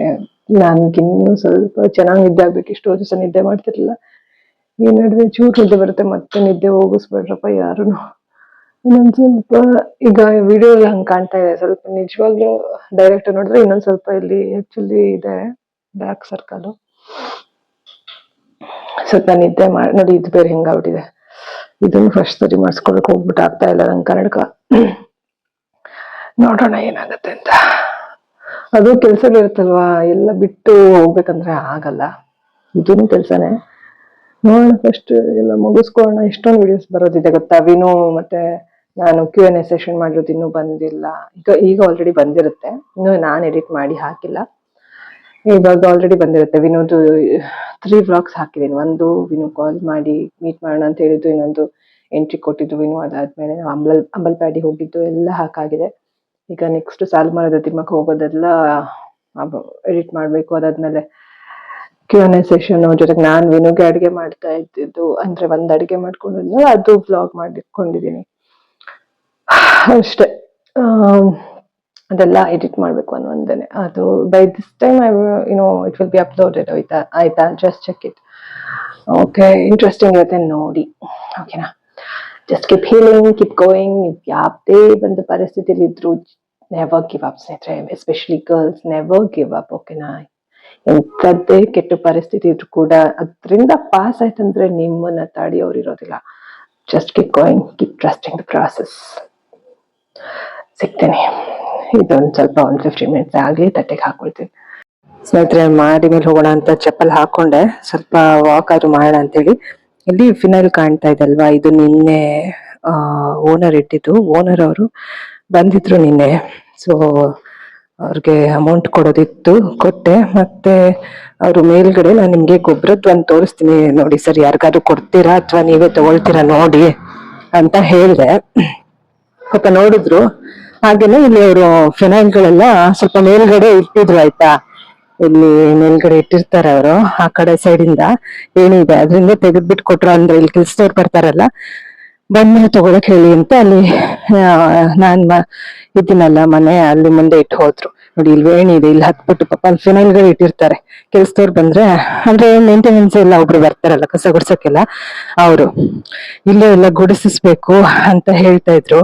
ನನ್ಗಿನ್ನೂ ಸ್ವಲ್ಪ ಚೆನ್ನಾಗಿ ನಿದ್ದೆ ಆಗ್ಬೇಕು. ಇಷ್ಟು ದಿವಸ ನಿದ್ದೆ ಮಾಡ್ತಿರ್ಲಿಲ್ಲ. ಈ ನಡುವೆ ಚೂರು ನಿದ್ದೆ ಬರುತ್ತೆ, ಮತ್ತೆ ನಿದ್ದೆ ಹೋಗಿಸ್ಬೇಡ್ರಪ್ಪ ಯಾರು. ಇನ್ನೊಂದ್ ಸ್ವಲ್ಪ ಈಗ ವಿಡಿಯೋ ಹಂಗೆ ಕಾಣ್ತಾ ಇದೆ, ಸ್ವಲ್ಪ ನಿಜವಾಗ್ಲೂ ಡೈರೆಕ್ಟ್ ನೋಡಿದ್ರೆ ಇನ್ನೊಂದ್ ಸ್ವಲ್ಪ ಇಲ್ಲಿ ಆಕ್ಚುಲಿ ಇದೆ ಬ್ಯಾಕ್ ಸರ್ಕಲ್. ಸ್ವಲ್ಪ ನಿದ್ದೆ ಮಾಡಿ ನೋಡಿ, ಇದು ಬೇರೆ ಹೆಂಗಾಗ್ಬಿಟ್ಟಿದೆ. ಇದನ್ನು ಫಸ್ಟ್ ಸರಿ ಮಾಡಿಸ್ಕೊಳಕ್ ಹೋಗ್ಬಿಟ್ಟು ಆಗ್ತಾ ಇಲ್ಲ ನಂಗೆ ಕನ್ನಡಕ. ನೋಡೋಣ ಏನಾಗತ್ತೆ ಅಂತ. ಅದು ಕೆಲ್ಸಗಳಿರುತ್ತಲ್ವಾ, ಎಲ್ಲ ಬಿಟ್ಟು ಹೋಗ್ಬೇಕಂದ್ರೆ ಆಗಲ್ಲ. ಇದೂನು ಕೆಲ್ಸನೇ. ನೋಡೋಣ, ಫಸ್ಟ್ ಎಲ್ಲ ಮುಗಿಸ್ಕೊಳ್ಳೋಣ. ಎಷ್ಟೊಂದು ವಿಡಿಯೋಸ್ ಬರೋದಿದೆ ಗೊತ್ತಾ. ವಿನು ಮತ್ತೆ ನಾನು Q&A ಸೆಷನ್ ಮಾಡಿರೋದು ಇನ್ನೂ ಬಂದಿಲ್ಲ. ಈಗ ಆಲ್ರೆಡಿ ಬಂದಿರುತ್ತೆ, ಇನ್ನು ನಾನು ಎಡಿಟ್ ಮಾಡಿ ಹಾಕಿಲ್ಲ. ಇವಾಗ ಆಲ್ರೆಡಿ ಬಂದಿರುತ್ತೆ. ವಿನೋದು 3 ವ್ಲಾಗ್ಸ್ ಹಾಕಿದ್ದೀನಿ. ಒಂದು ವಿನು ಕಾಲ್ ಮಾಡಿ ಮೀಟ್ ಮಾಡೋಣ ಅಂತ ಹೇಳಿದ್ದು, ಇನ್ನೊಂದು ಎಂಟ್ರಿ ಕೊಟ್ಟಿದ್ದು ವಿನು, ಅದಾದ್ಮೇಲೆ ಅಂಬಲ್ಪಾಡಿ ಹೋಗಿದ್ದು ಎಲ್ಲ ಹಾಕಾಗಿದೆ. ಈಗ ನೆಕ್ಸ್ಟ್ ಸಾಲುಮರದ ತಿಮ್ಮಕ್ಕ ಹೋಗೋದೆಲ್ಲ ಎಡಿಟ್ ಮಾಡ್ಬೇಕು. ಅದಾದ್ಮೇಲೆ Q&A ಸೆಷನ್ ಜೊತೆಗೆ ನಾನು ವಿನುಗೆ ಅಡುಗೆ ಮಾಡ್ತಾ ಇದ್ದಿದ್ದು, ಅಂದ್ರೆ ಒಂದ್ ಅಡುಗೆ ಮಾಡ್ಕೊಂಡಿದ್ನ ಅದು ವ್ಲಾಗ್ ಮಾಡಿಕೊಂಡಿದ್ದೀನಿ ಅಷ್ಟೇ. ಅದೆಲ್ಲ ಎಡಿಟ್ ಮಾಡ್ಬೇಕು ಒಂದೇನೆ. ಅದು by this time it will be uploaded. ಆಯ್ತಾ, just check it. Okay, interesting ಇರುತ್ತೆ ನೋಡಿ. ಓಕೆನಾ, just keep healing, keep going. ಯಾವುದೇ ಒಂದು ಪರಿಸ್ಥಿತಿಲಿ ಇದ್ರು ನೆವರ್ ಗಿವ್ ಅಪ್ ಸ್ನೇಹಿತರೆ. Especially girls, never give up. ಓಕೆನಾ, ಎಂಥದ್ದೇ ಕೆಟ್ಟ ಪರಿಸ್ಥಿತಿ ಇದ್ರು ಕೂಡ ಅದರಿಂದ ಪಾಸ್ ಆಯ್ತಂದ್ರೆ ನಿಮ್ಮನ್ನ ತಡೆಯೋರು ಇರೋದಿಲ್ಲ. Just keep going, keep trusting the process. ಸಿಗ್ತೇನೆ. ಇದೊಂದು ಸ್ವಲ್ಪ 15 ಮಿನಿಟ್ಸ್ ಆಗಲಿ, ತಟ್ಟೆಗೆ ಹಾಕೊಳ್ತೀನಿ ಸ್ನೇಹಿತರೆ. ಮಾಡಿ ಮೇಲೆ ಹೋಗೋಣ ಅಂತ ಚಪ್ಪಲ್ ಹಾಕೊಂಡೆ, ಸ್ವಲ್ಪ ವಾಕ್ ಆದ್ರೂ ಮಾಡೋಣ ಅಂತೇಳಿ. ಇಲ್ಲಿ ಫಿನೈಲ್ ಕಾಣ್ತಾ ಇದೆ ಅಲ್ವಾ, ಇದು ನಿನ್ನೆ ಓನರ್ ಇಟ್ಟಿದ್ದು. ಓನರ್ ಅವರು ಬಂದಿದ್ರು ನಿನ್ನೆ. ಸೊ ಅವ್ರಿಗೆ ಅಮೌಂಟ್ ಕೊಡೋದಿತ್ತು, ಕೊಟ್ಟೆ. ಮತ್ತೆ ಅವರು ಮೇಲ್ಗಡೆ ನಾನು ನಿಮ್ಗೆ ಗೊಬ್ಬರದ್ದು ಒಂದು ತೋರಿಸ್ತೀನಿ ನೋಡಿ ಸರ್, ಯಾರಿಗಾದ್ರು ಕೊಡ್ತೀರಾ ಅಥವಾ ನೀವೇ ತಗೊಳ್ತೀರಾ ನೋಡಿ ಅಂತ ಹೇಳಿದೆ. ಸ್ವಲ್ಪ ನೋಡಿದ್ರು. ಹಾಗೇನೆ ಇಲ್ಲಿ ಅವರು ಫಿನೈಲ್ಗಳೆಲ್ಲ ಸ್ವಲ್ಪ ಮೇಲ್ಗಡೆ ಇಟ್ಟಿದ್ರು. ಆಯ್ತಾ, ಇಲ್ಲಿ ಮೇಲ್ಗಡೆ ಇಟ್ಟಿರ್ತಾರೆ ಅವರು, ಆ ಕಡೆ ಸೈಡ್ ಇಂದ ಏನಿದೆ ಅದರಿಂದ ತೆಗೆದ್ಬಿಟ್ಟು ಕೊಟ್ರು. ಅಂದ್ರೆ ಇಲ್ಲಿ ಕೆಲ್ಸದವ್ರು ಬರ್ತಾರಲ್ಲ, ಬಂದ್ಮೇಲೆ ತಗೊಳಕ್ ಹೇಳಿ ಅಂತ ಅಲ್ಲಿ ನಾನ್ ಇದ್ದೀನಲ್ಲ ಮನೆ, ಅಲ್ಲಿ ಮುಂದೆ ಇಟ್ಟು ಹೋದ್ರು. ನೋಡಿ ಇಲ್ಲಿ ಏನಿದೆ, ಇಲ್ಲಿ ಹತ್ಬಿಟ್ಟು ಪಾಪ ಅಲ್ಲಿ ಫಿನೈಲ್ಗಳು ಇಟ್ಟಿರ್ತಾರೆ. ಕೆಲ್ಸದವ್ರು ಬಂದ್ರೆ, ಅಂದ್ರೆ ಮೇಂಟೆನೆನ್ಸ್ ಎಲ್ಲ ಒಬ್ರು ಬರ್ತಾರಲ್ಲ ಕಸ ಗುಡ್ಸಕ್ಕೆಲ್ಲ, ಅವರು ಇಲ್ಲೇ ಎಲ್ಲ ಗುಡಿಸಿಸ್ಬೇಕು ಅಂತ ಹೇಳ್ತಾ ಇದ್ರು.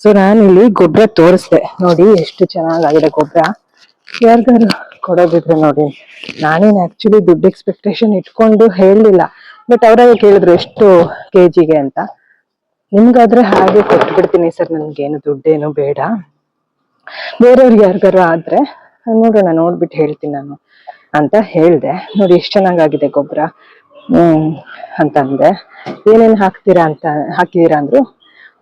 ಸೊ ನಾನು ಇಲ್ಲಿ ಗೊಬ್ಬರ ತೋರಿಸ್ದೆ ನೋಡಿ, ಎಷ್ಟು ಚೆನ್ನಾಗಿದೆ ಗೊಬ್ಬರ. ಯಾರಿಗಾರು ಕೊಡೋದಿದ್ರೆ ನೋಡಿ. ನಾನೇನು ಆಕ್ಚುಲಿ ದುಡ್ಡು ಎಕ್ಸ್ಪೆಕ್ಟೇಷನ್ ಇಟ್ಕೊಂಡು ಹೇಳಲಿಲ್ಲ, ಬಟ್ ಅವರಾಗ ಕೇಳಿದ್ರು ಎಷ್ಟು ಕೆಜಿಗೆ ಅಂತ. ನಿಮ್ಗಾದ್ರೆ ಹಾಗೆ ಕೊಟ್ಬಿಡ್ತೀನಿ ಸರ್, ನನ್ಗೇನು ದುಡ್ಡೇನು ಬೇಡ. ಬೇರೆಯವ್ರಿಗೆ ಯಾರಿಗಾರು ಆದ್ರೆ ನೋಡೋಣ, ನೋಡ್ಬಿಟ್ಟು ಹೇಳ್ತೀನಿ ನಾನು ಅಂತ ಹೇಳ್ದೆ. ನೋಡಿ ಎಷ್ಟು ಚೆನ್ನಾಗಾಗಿದೆ ಗೊಬ್ಬರ ಅಂತಂದೆ. ಏನೇನ್ ಹಾಕಿದೀರಾ ಅಂದ್ರು.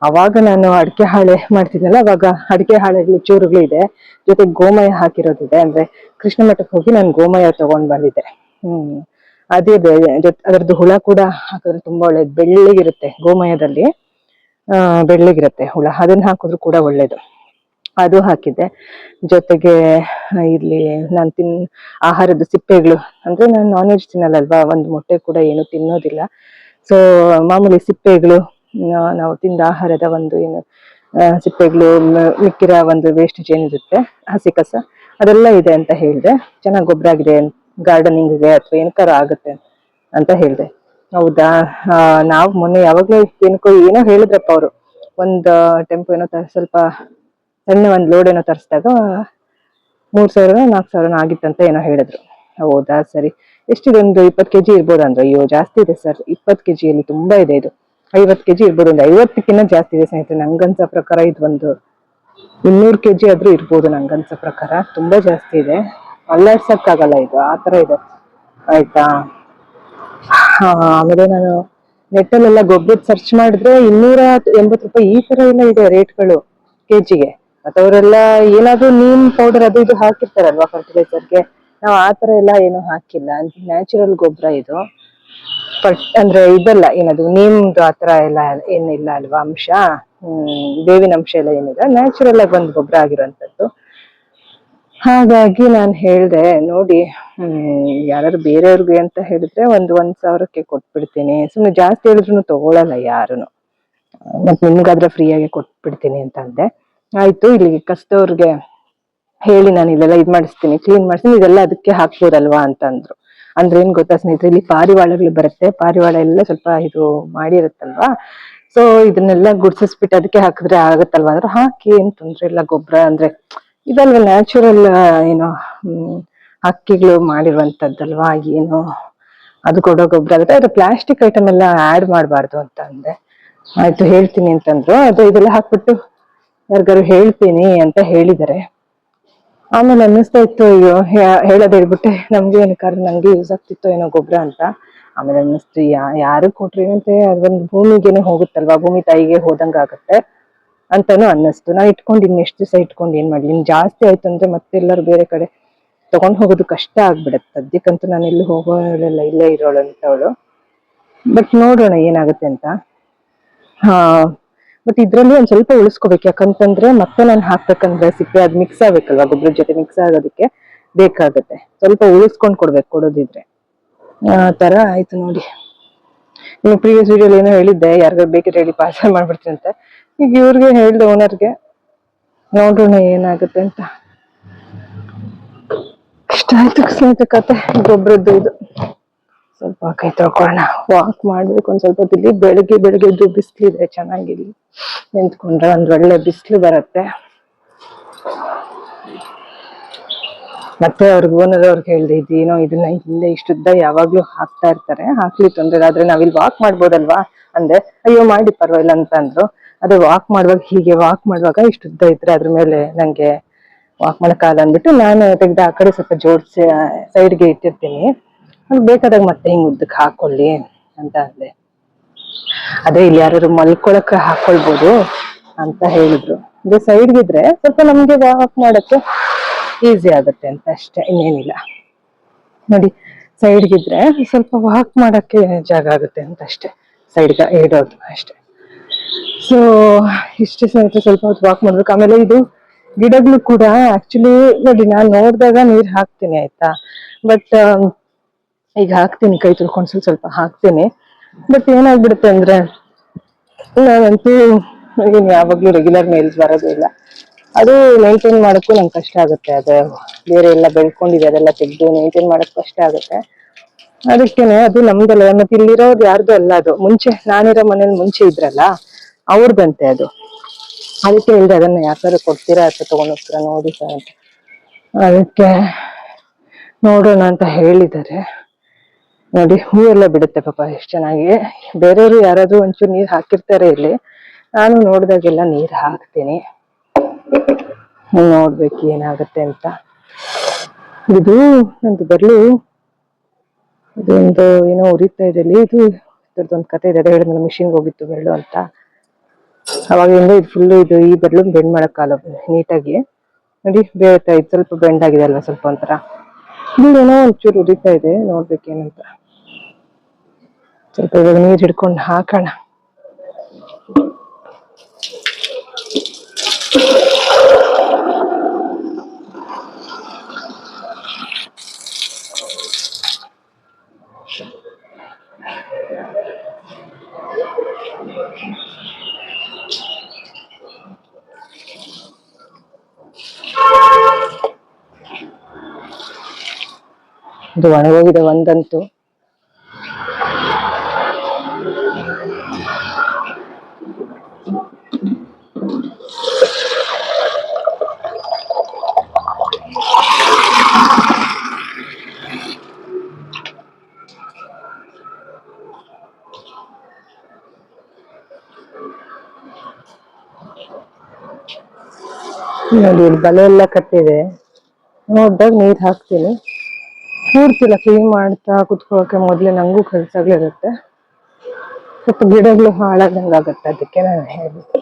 ಅವಾಗ ನಾನು ಅಡಿಕೆ ಹಾಳೆ ಮಾಡ್ತಿದ್ನಲ್ಲ, ಅವಾಗ ಅಡಿಕೆ ಹಾಳೆಗಳು ಚೂರುಗಳು ಇದೆ, ಜೊತೆ ಗೋಮಯ ಹಾಕಿರೋದಿದೆ. ಅಂದ್ರೆ ಕೃಷ್ಣ ಮಠಕ್ಕೆ ಹೋಗಿ ನಾನು ಗೋಮಯ ತಗೊಂಡ್ ಬಂದಿದ್ದೆ. ಅದೇ ಅದರದ್ದು ಹುಳ ಕೂಡ ಹಾಕಿದ್ರೆ ತುಂಬಾ ಒಳ್ಳೇದು, ಬೆಳ್ಳಗಿರುತ್ತೆ ಗೋಮಯದಲ್ಲಿ. ಬೆಳ್ಳಗಿರುತ್ತೆ ಹುಳ, ಅದನ್ನ ಹಾಕಿದ್ರು ಕೂಡ ಒಳ್ಳೇದು. ಅದು ಹಾಕಿದ್ದೆ. ಜೊತೆಗೆ ಇಲ್ಲಿ ನಾನು ಆಹಾರದ ಸಿಪ್ಪೆಗಳು, ಅಂದ್ರೆ ನಾನು ನಾನ್ ವೆಜ್ ತಿನ್ನಲ್ಲಲ್ವಾ, ಒಂದು ಮೊಟ್ಟೆ ಕೂಡ ಏನು ತಿನ್ನೋದಿಲ್ಲ. ಸೊ ಮಾಮೂಲಿ ಸಿಪ್ಪೆಗಳು, ನಾವು ತಿಂದ ಆಹಾರದ ಒಂದು ಏನು ಸಿಪ್ಪೆಗಳು, ಮಿಕ್ಕಿರ ಒಂದು ವೇಸ್ಟೇಜ್ ಏನಿರುತ್ತೆ, ಹಸಿ ಕಸ, ಅದೆಲ್ಲ ಇದೆ ಅಂತ ಹೇಳಿದೆ. ಚೆನ್ನಾಗಿ ಗೊಬ್ಬರ ಆಗಿದೆ, ಗಾರ್ಡನಿಂಗ್ಗೆ ಅಥವಾ ಏನಕ್ಕಾರ ಆಗುತ್ತೆ ಅಂತ ಹೇಳಿದೆ. ಹೌದಾ, ನಾವು ಮೊನ್ನೆ ಯಾವಾಗ್ಲೂ ಏನೋ ಹೇಳಿದ್ರಪ್ಪ ಅವರು, ಒಂದು ಟೆಂಪೋ ಏನೋ ಸ್ವಲ್ಪ ಸಣ್ಣ ಒಂದು ಲೋಡ್ ಏನೋ ತರಿಸಿದಾಗ 3,000 4,000 ಆಗಿತ್ತಂತ ಏನೋ ಹೇಳಿದ್ರು. ಹೌದಾ, ಸರಿ. ಎಷ್ಟಿದೆ, ಒಂದು 20 kg ಇರ್ಬೋದು ಅಂದ್ರೆ. ಅಯ್ಯೋ ಜಾಸ್ತಿ ಇದೆ ಸರ್, 20 kg ತುಂಬಾ ಇದೆ. ಇದು 50 kg ಇರ್ಬೋದು, ಒಂದು 50ಕ್ಕಿಂತ ಜಾಸ್ತಿ ಇದೆ ಸ್ನೇಹಿತರೆ. ನಂಗನ್ಸೋ ಪ್ರಕಾರ ಇದು ಒಂದು 200 kg ಆದ್ರೂ ಇರ್ಬೋದು ನಂಗನ್ಸೋ ಪ್ರಕಾರ. ತುಂಬಾ ಜಾಸ್ತಿ ಇದೆ, ಅಲ್ಲಾಡ್ಸಕ್ಕಾಗಲ್ಲ ಇದು, ಆತರ ಇದೆ. ಆಯ್ತಾ, ಆಮೇಲೆ ನಾನು ನೆಟ್ಟಲ್ಲೆಲ್ಲ ಗೊಬ್ಬರದ ಸರ್ಚ್ ಮಾಡಿದ್ರೆ 280 ರೂಪಾಯಿ ಈ ತರ ಎಲ್ಲ ಇದೆ ರೇಟ್ಗಳು ಕೆಜಿಗೆ. ಮತ್ತೆ ಅವರೆಲ್ಲ ಏನಾದ್ರು ನೀಮ್ ಪೌಡರ್ ಅದು ಇದು ಹಾಕಿರ್ತಾರಲ್ವಾ ಫರ್ಟಿಲೈಸರ್ಗೆ, ನಾವು ಆತರ ಎಲ್ಲ ಏನು ಹಾಕಿಲ್ಲ. ನ್ಯಾಚುರಲ್ ಗೊಬ್ಬರ ಇದು. ಅಂದ್ರೆ ಇದೆಲ್ಲ ಏನದು ನಿಮ್ದು ಆತರ ಎಲ್ಲ ಏನಿಲ್ಲ ಅಲ್ವಾ ಅಂಶ, ಬೇವಿನ ಅಂಶ ಎಲ್ಲ ಏನಿಲ್ಲ, ನ್ಯಾಚುರಲ್ ಆಗಿ ಒಂದು ಗೊಬ್ಬರ ಆಗಿರೋಂಥದ್ದು. ಹಾಗಾಗಿ ನಾನ್ ಹೇಳ್ದೆ ನೋಡಿ, ಯಾರಾದ್ರು ಬೇರೆಯವ್ರಿಗೆ ಅಂತ ಹೇಳಿದ್ರೆ 1,000ಕ್ಕೆ ಕೊಟ್ಬಿಡ್ತೀನಿ, ಸುಮ್ನೆ ಜಾಸ್ತಿ ಹೇಳಿದ್ರು ತಗೊಳಲ್ಲ ಯಾರುನು, ಮತ್ ನಿಮ್ಗಾದ್ರೆ ಫ್ರೀಯಾಗಿ ಕೊಟ್ಬಿಡ್ತೀನಿ ಅಂತ ಅಂದೆ. ಆಯ್ತು, ಇಲ್ಲಿ ಕಸ್ತವ್ರಿಗೆ ಹೇಳಿ ನಾನು ಇಲ್ಲೆಲ್ಲ ಇದ್ ಮಾಡಿಸ್ತೀನಿ, ಕ್ಲೀನ್ ಮಾಡಿಸ್ತೀನಿ, ಇದೆಲ್ಲ ಅದಕ್ಕೆ ಹಾಕ್ಬೋದಲ್ವಾ ಅಂತ ಅಂದ್ರು. ಅಂದ್ರೆ ಏನ್ ಗೊತ್ತಾ ಸ್ನೇಹಿತರೆ, ಇಲ್ಲಿ ಪಾರಿವಾಳಗಳು ಬರುತ್ತೆ, ಪಾರಿವಾಳ ಎಲ್ಲ ಸ್ವಲ್ಪ ಇದು ಮಾಡಿರುತ್ತಲ್ವಾ, ಸೊ ಇದನ್ನೆಲ್ಲ ಗುಡ್ಸಿಸ್ಬಿಟ್ಟು ಅದಕ್ಕೆ ಹಾಕಿದ್ರೆ ಆಗತ್ತಲ್ವಾ ಅಂದ್ರೆ, ಹಾಕಿ ಏನ್ ತೊಂದ್ರೆ ಇಲ್ಲ, ಗೊಬ್ಬರ ಅಂದ್ರೆ ಇದಲ್ವಾ ನ್ಯಾಚುರಲ್, ಏನೋ ಹಕ್ಕಿಗಳು ಮಾಡಿರುವಂತದ್ದಲ್ವಾ, ಏನು ಅದು ಕೊಡೋ ಗೊಬ್ಬರ ಆಗುತ್ತೆ, ಅದು ಪ್ಲಾಸ್ಟಿಕ್ ಐಟಮ್ ಎಲ್ಲ ಆಡ್ ಮಾಡಬಾರ್ದು ಅಂತ ಅಂದೆ. ಆಯ್ತು ಹೇಳ್ತೀನಿ ಅಂತಂದ್ರು. ಅದು ಇದೆಲ್ಲ ಹಾಕ್ಬಿಟ್ಟು ಯಾರಿಗಾರು ಹೇಳ್ತೀನಿ ಅಂತ ಹೇಳಿದಾರೆ. ಆಮೇಲೆ ಅನ್ನಿಸ್ತಾ ಇತ್ತು, ಅಯ್ಯೋ ಹೇಳೋದ್ ಹೇಳ್ಬಿಟ್ಟೆ, ನಮ್ಗೆ ಏನಕ್ಕಾದ್ರೆ ನಂಗೆ ಯೂಸ್ ಆಗ್ತಿತ್ತು ಏನೋ ಗೊಬ್ಬರ ಅಂತ. ಆಮೇಲೆ ಅನ್ನಿಸ್ತು, ಯಾರು ಕೊಟ್ರಿ ಅಂತೆ, ಅದೊಂದು ಭೂಮಿಗೆನೆ ಹೋಗುತ್ತಲ್ವಾ, ಭೂಮಿ ತಾಯಿಗೆ ಹೋದಂಗ ಆಗತ್ತೆ ಅಂತಾನು ಅನ್ನಿಸ್ತು. ನಾ ಇಟ್ಕೊಂಡು ಇನ್ನೆಷ್ಟು ದಿವಸ ಇಟ್ಕೊಂಡು ಏನ್ ಮಾಡ್ಲಿ, ಇನ್ ಜಾಸ್ತಿ ಆಯ್ತು ಅಂದ್ರೆ ಮತ್ತೆಲ್ಲರೂ ಬೇರೆ ಕಡೆ ತಗೊಂಡ್ ಹೋಗೋದು ಕಷ್ಟ ಆಗ್ಬಿಡತ್ತೆ. ಸದ್ಯಕ್ಕಂತೂ ನಾನು ಎಲ್ಲಿ ಹೋಗೋಳಿಲ್ಲ, ಇಲ್ಲೇ ಇರೋಳು ಅಂತವಳು. ಬಟ್ ನೋಡೋಣ ಏನಾಗುತ್ತೆ ಅಂತ. ಹಾ, ಬಟ್ ಇದ್ರಲ್ಲಿ ಒಂದ್ ಸ್ವಲ್ಪ ಉಳಿಸ್ಕೋಬೇಕು, ಯಾಕಂತಂದ್ರೆ ಮತ್ತೆ ನಾನು ಹಾಕ್ಬೇಕಂದ್ರೆ ಸಿಪ್ಪೆ ಅದು ಮಿಕ್ಸ್ ಆಗ್ಬೇಕಲ್ವಾ, ಗೊಬ್ಬರದ ಜೊತೆ ಮಿಕ್ಸ್ ಆಗೋದಕ್ಕೆ ಬೇಕಾಗತ್ತೆ. ಸ್ವಲ್ಪ ಉಳಿಸ್ಕೊಂಡ್ ಕೊಡ್ಬೇಕು ಕೊಡೋದಿದ್ರೆ. ಆ ತರ ಆಯ್ತು ನೋಡಿ. ಇನ್ನು ಪ್ರೀವಿಯಸ್ ವಿಡಿಯೋಲಿ ಏನೋ ಹೇಳಿದ್ದೆ, ಯಾರಿಗಾರು ಬೇಕಿದ್ರೆ ಹೇಳಿ ಪಾರ್ಸಲ್ ಮಾಡ್ಬಿಡ್ತೀನಿ ಅಂತ. ಈಗ ಇವ್ರಿಗೆ ಹೇಳ್ದೆ, ಓನರ್ಗೆ, ನೋಡೋಣ ಏನಾಗುತ್ತೆ ಅಂತ. ಇಷ್ಟ ಆಯ್ತು ಸ್ನೇಹಿತ ಕತೆ ಗೊಬ್ಬರದ್ದು ಇದು. ಸ್ವಲ್ಪ ಕೈ ತೊಳ್ಕೊಳ್ಳೋಣ, ವಾಕ್ ಮಾಡ್ಬೇಕು ಒಂದ್ ಸ್ವಲ್ಪ ಹೊತ್ತಿಲ್ಲಿ. ಬೆಳಗ್ಗೆ ಎದ್ದು ಬಿಸ್ಲಿದೆ ಚೆನ್ನಾಗಿಲ್ಲಿ ನಿಂತ್ಕೊಂಡ್ರೆ ಒಂದ್ ಒಳ್ಳೆ ಬಿಸ್ಲು ಬರತ್ತೆ. ಮತ್ತೆ ಅವ್ರಿಗೆ ಓನರ್ ಅವ್ರಿಗೆ ಹೇಳ್ದೆ, ಇದೇನೋ ಇದನ್ನ ಇಲ್ಲೇ ಇಷ್ಟುದ್ದ ಯಾವಾಗ್ಲೂ ಹಾಕ್ತಾ ಇರ್ತಾರೆ, ಹಾಕ್ಲಿ ತೊಂದ್ರೆ, ಆದ್ರೆ ನಾವಿಲ್ಲಿ ವಾಕ್ ಮಾಡ್ಬೋದಲ್ವಾ ಅಂದೆ. ಅಯ್ಯೋ ಮಾಡಿ ಪರವಾಗಿಲ್ಲ ಅಂತ ಅಂದ್ರು. ಅದೇ ವಾಕ್ ಮಾಡುವಾಗ ಹೀಗೆ ವಾಕ್ ಮಾಡುವಾಗ ಇಷ್ಟುದ್ದ ಇದ್ರೆ ಅದ್ರ ಮೇಲೆ ನಂಗೆ ವಾಕ್ ಮಾಡಕ್ಕಾಗಲ್ಲ ಅಂದ್ಬಿಟ್ಟು ನಾನು ತೆಗ್ದು ಆ ಕಡೆ ಸ್ವಲ್ಪ ಜೋಡಿಸಿ ಸೈಡ್ಗೆ ಇಟ್ಟಿರ್ತೀನಿ, ಅದು ಬೇಕಾದಾಗ ಮತ್ತೆ ಹಿಂಗ್ ಉದ್ದಕ್ಕೆ ಹಾಕೊಳ್ಳಿ ಅಂತ ಅಂದೆ. ಅದೇ ಇಲ್ಲಿ ಯಾರು ಮಲ್ಕೊಳಕ್ ಹಾಕೊಳ್ಬೋದು ಅಂತ ಹೇಳಿದ್ರು. ಇದು ಸೈಡ್ಗಿದ್ರೆ ಸ್ವಲ್ಪ ನಮ್ಗೆ ವಾಕ್ ಮಾಡಕ್ಕೆ ಈಸಿ ಆಗತ್ತೆ ಅಂತ ಅಷ್ಟೇ, ಇನ್ನೇನಿಲ್ಲ. ನೋಡಿ, ಸೈಡ್ಗಿದ್ರೆ ಸ್ವಲ್ಪ ವಾಕ್ ಮಾಡಕ್ಕೆ ಜಾಗ ಆಗುತ್ತೆ ಅಂತ ಅಷ್ಟೇ, ಸೈಡ್ಗ ಇಡೋದು ಅಷ್ಟೇ. ಸೊ ಇಷ್ಟೇ ಸ್ನೇಹಿತರೆ, ಸ್ವಲ್ಪ ಹೊತ್ತು ವಾಕ್ ಮಾಡ್ಬೇಕು. ಆಮೇಲೆ ಇದು ಗಿಡಗಳು ಕೂಡ ಆಕ್ಚುಲಿ ನೋಡಿ, ನಾನ್ ನೋಡ್ದಾಗ ನೀರ್ ಹಾಕ್ತೀನಿ ಆಯ್ತಾ, ಬಟ್ ಈಗ ಹಾಕ್ತೀನಿ, ಕೈ ತೊಳ್ಕೊಂಡು ಸ್ವಲ್ಪ ಹಾಕ್ತೀನಿ. ಬಟ್ ಏನಾಗ್ಬಿಡುತ್ತೆ ಅಂದ್ರೆ, ನಾನಂತೂ ಯಾವಾಗ್ಲೂ ರೆಗ್ಯುಲರ್ ಮೇಲ್ಸ್ ಬರೋದೇ ಇಲ್ಲ, ಅದು ಮೇಂಟೈನ್ ಮಾಡಕ್ಕೂ ನಂಗೆ ಕಷ್ಟ ಆಗುತ್ತೆ. ಅದು ಬೇರೆ ಎಲ್ಲ ಬೆಳ್ಕೊಂಡಿದೆ, ಅದೆಲ್ಲ ತೆಗೆದು ಮೇಂಟೈನ್ ಮಾಡಕ್ ಕಷ್ಟ ಆಗುತ್ತೆ. ಅದಕ್ಕೇನೆ ಅದು ನಮ್ದಲ್ಲ, ಮತ್ತೆ ಇಲ್ಲಿರೋದು ಯಾರ್ದು ಅಲ್ಲ, ಅದು ಮುಂಚೆ ನಾನಿರೋ ಮನೇಲಿ ಮುಂಚೆ ಇದ್ರಲ್ಲ ಅವ್ರದಂತೆ ಅದು. ಅದಕ್ಕೆ ಹೇಳ್ದೆ, ಅದನ್ನ ಯಾಕಾದ್ರು ಕೊಡ್ತೀರಾ ಅಥವಾ ತಗೊಂಡ್ ಹೋಗ್ತೀರಾ ನೋಡಿ ಸರ್ ಅಂತ. ಅದಕ್ಕೆ ನೋಡೋಣ ಅಂತ ಹೇಳಿದ್ದಾರೆ. ನೋಡಿ, ಹೂವೆಲ್ಲ ಬಿಡುತ್ತೆ ಪಾಪ ಎಷ್ಟು ಚೆನ್ನಾಗಿ. ಬೇರೆಯವರು ಯಾರಾದ್ರೂ ಒಂಚೂರು ನೀರ್ ಹಾಕಿರ್ತಾರೆ ಇಲ್ಲಿ, ನಾನು ನೋಡ್ದಾಗೆಲ್ಲ ನೀರ್ ಹಾಕ್ತೀನಿ. ನೋಡ್ಬೇಕು ಏನಾಗುತ್ತೆ ಅಂತ. ಇದು ನಂದು ಬರ್ಲು ಇದೊಂದು ಏನೋ ಉರಿತಾ ಇದೆ ಇಲ್ಲಿ, ಇದು ಇದ್ರದ್ದೊಂದು ಕತೆ ಇದೆ. ಅದೇ ಹೇಳಿದ್ನಲ್ಲ ಮಿಷಿನ್ಗೆ ಹೋಗಿತ್ತು ಬೆಳ್ಳು ಅಂತ, ಅವಾಗಿಂದ ಇದು ಫುಲ್ಲು ಇದು ಈ ಬರ್ಲು ಬೆಂಡ್ ಮಾಡಕ್ಕಾಗಲ್ಲ ನೀಟಾಗಿ. ನೋಡಿ ಬೇಳ್ತಾ ಇತ್ತು, ಸ್ವಲ್ಪ ಬೆಂಡ್ ಆಗಿದೆ ಅಲ್ವಾ, ಸ್ವಲ್ಪ ಒಂಥರ ಇಲ್ಲೇನೋ ಒಂಚೂರು ಉರಿತಾ ಇದೆ, ನೋಡ್ಬೇಕೇನಂತ. ಸ್ವಲ್ಪ ಇವಾಗ ನೀರ್ ಹಿಡ್ಕೊಂಡು ಹಾಕೋಣ. ಇದು ಒಣಗೋಗಿದೆ ಒಂದಂತೂ. ನೋಡಿ ಇಲ್ಲಿ ಬಲೆ ಎಲ್ಲ ಕಟ್ಟಿದೆ, ನೋಡ್ದಾಗ ನೀರ್ ಹಾಕ್ತೀನಿ. ಪೂರ್ತಿಲ್ಲ ಕ್ಲೀನ್ ಮಾಡ್ತಾ ಕುತ್ಕೊಳ್ಳೋಕೆ ಮೊದ್ಲೇ ನಂಗೂ ಕಲ್ಸಾಗ್ಲಿರುತ್ತೆ, ಸ್ವಲ್ಪ ಗಿಡಗಳು ಹಾಳಾದಂಗಾಗತ್ತೆ, ಅದಕ್ಕೆ ನಾನು ಹೇಳಿದೆ.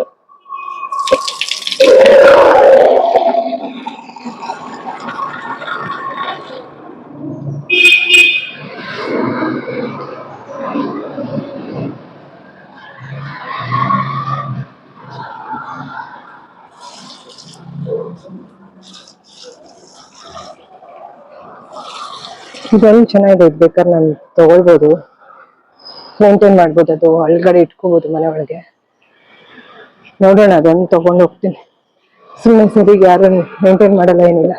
ಇದೊಂದು ಚೆನ್ನಾಗಿದೆ, ಇದು ಬೇಕಾದ್ರೆ ನಾನು ತಗೊಳ್ಬೋದು, ಮೇಂಟೈನ್ ಮಾಡ್ಬೋದು, ಅದು ಒಳಗಡೆ ಇಟ್ಕೋಬೋದು ಮನೆ ಒಳಗೆ. ನೋಡೋಣ, ಅದನ್ನು ತಗೊಂಡು ಹೋಗ್ತೀನಿ. ಸುಮ್ಮನೆ ಸರಿಗೆ ಯಾರು ಮೇಂಟೈನ್ ಮಾಡಲ್ಲ, ಏನಿಲ್ಲ.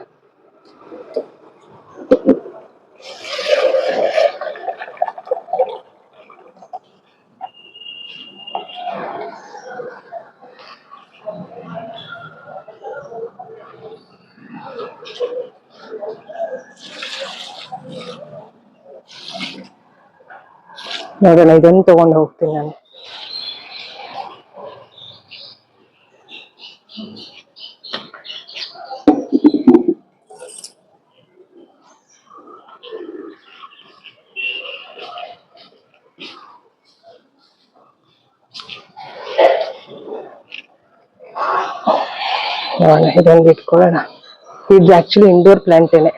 ನೋಡೋಣ, ಇದನ್ನು ತಗೊಂಡು ಹೋಗ್ತೀನಿ ನಾನು. ನೋಡೋಣ, ಇದೊಂದು ಇಟ್ಕೊಳ್ಳೋಣ. ಇದು ಆಕ್ಚುಲಿ ಇಂಡೋರ್ ಪ್ಲಾಂಟೇನೆ,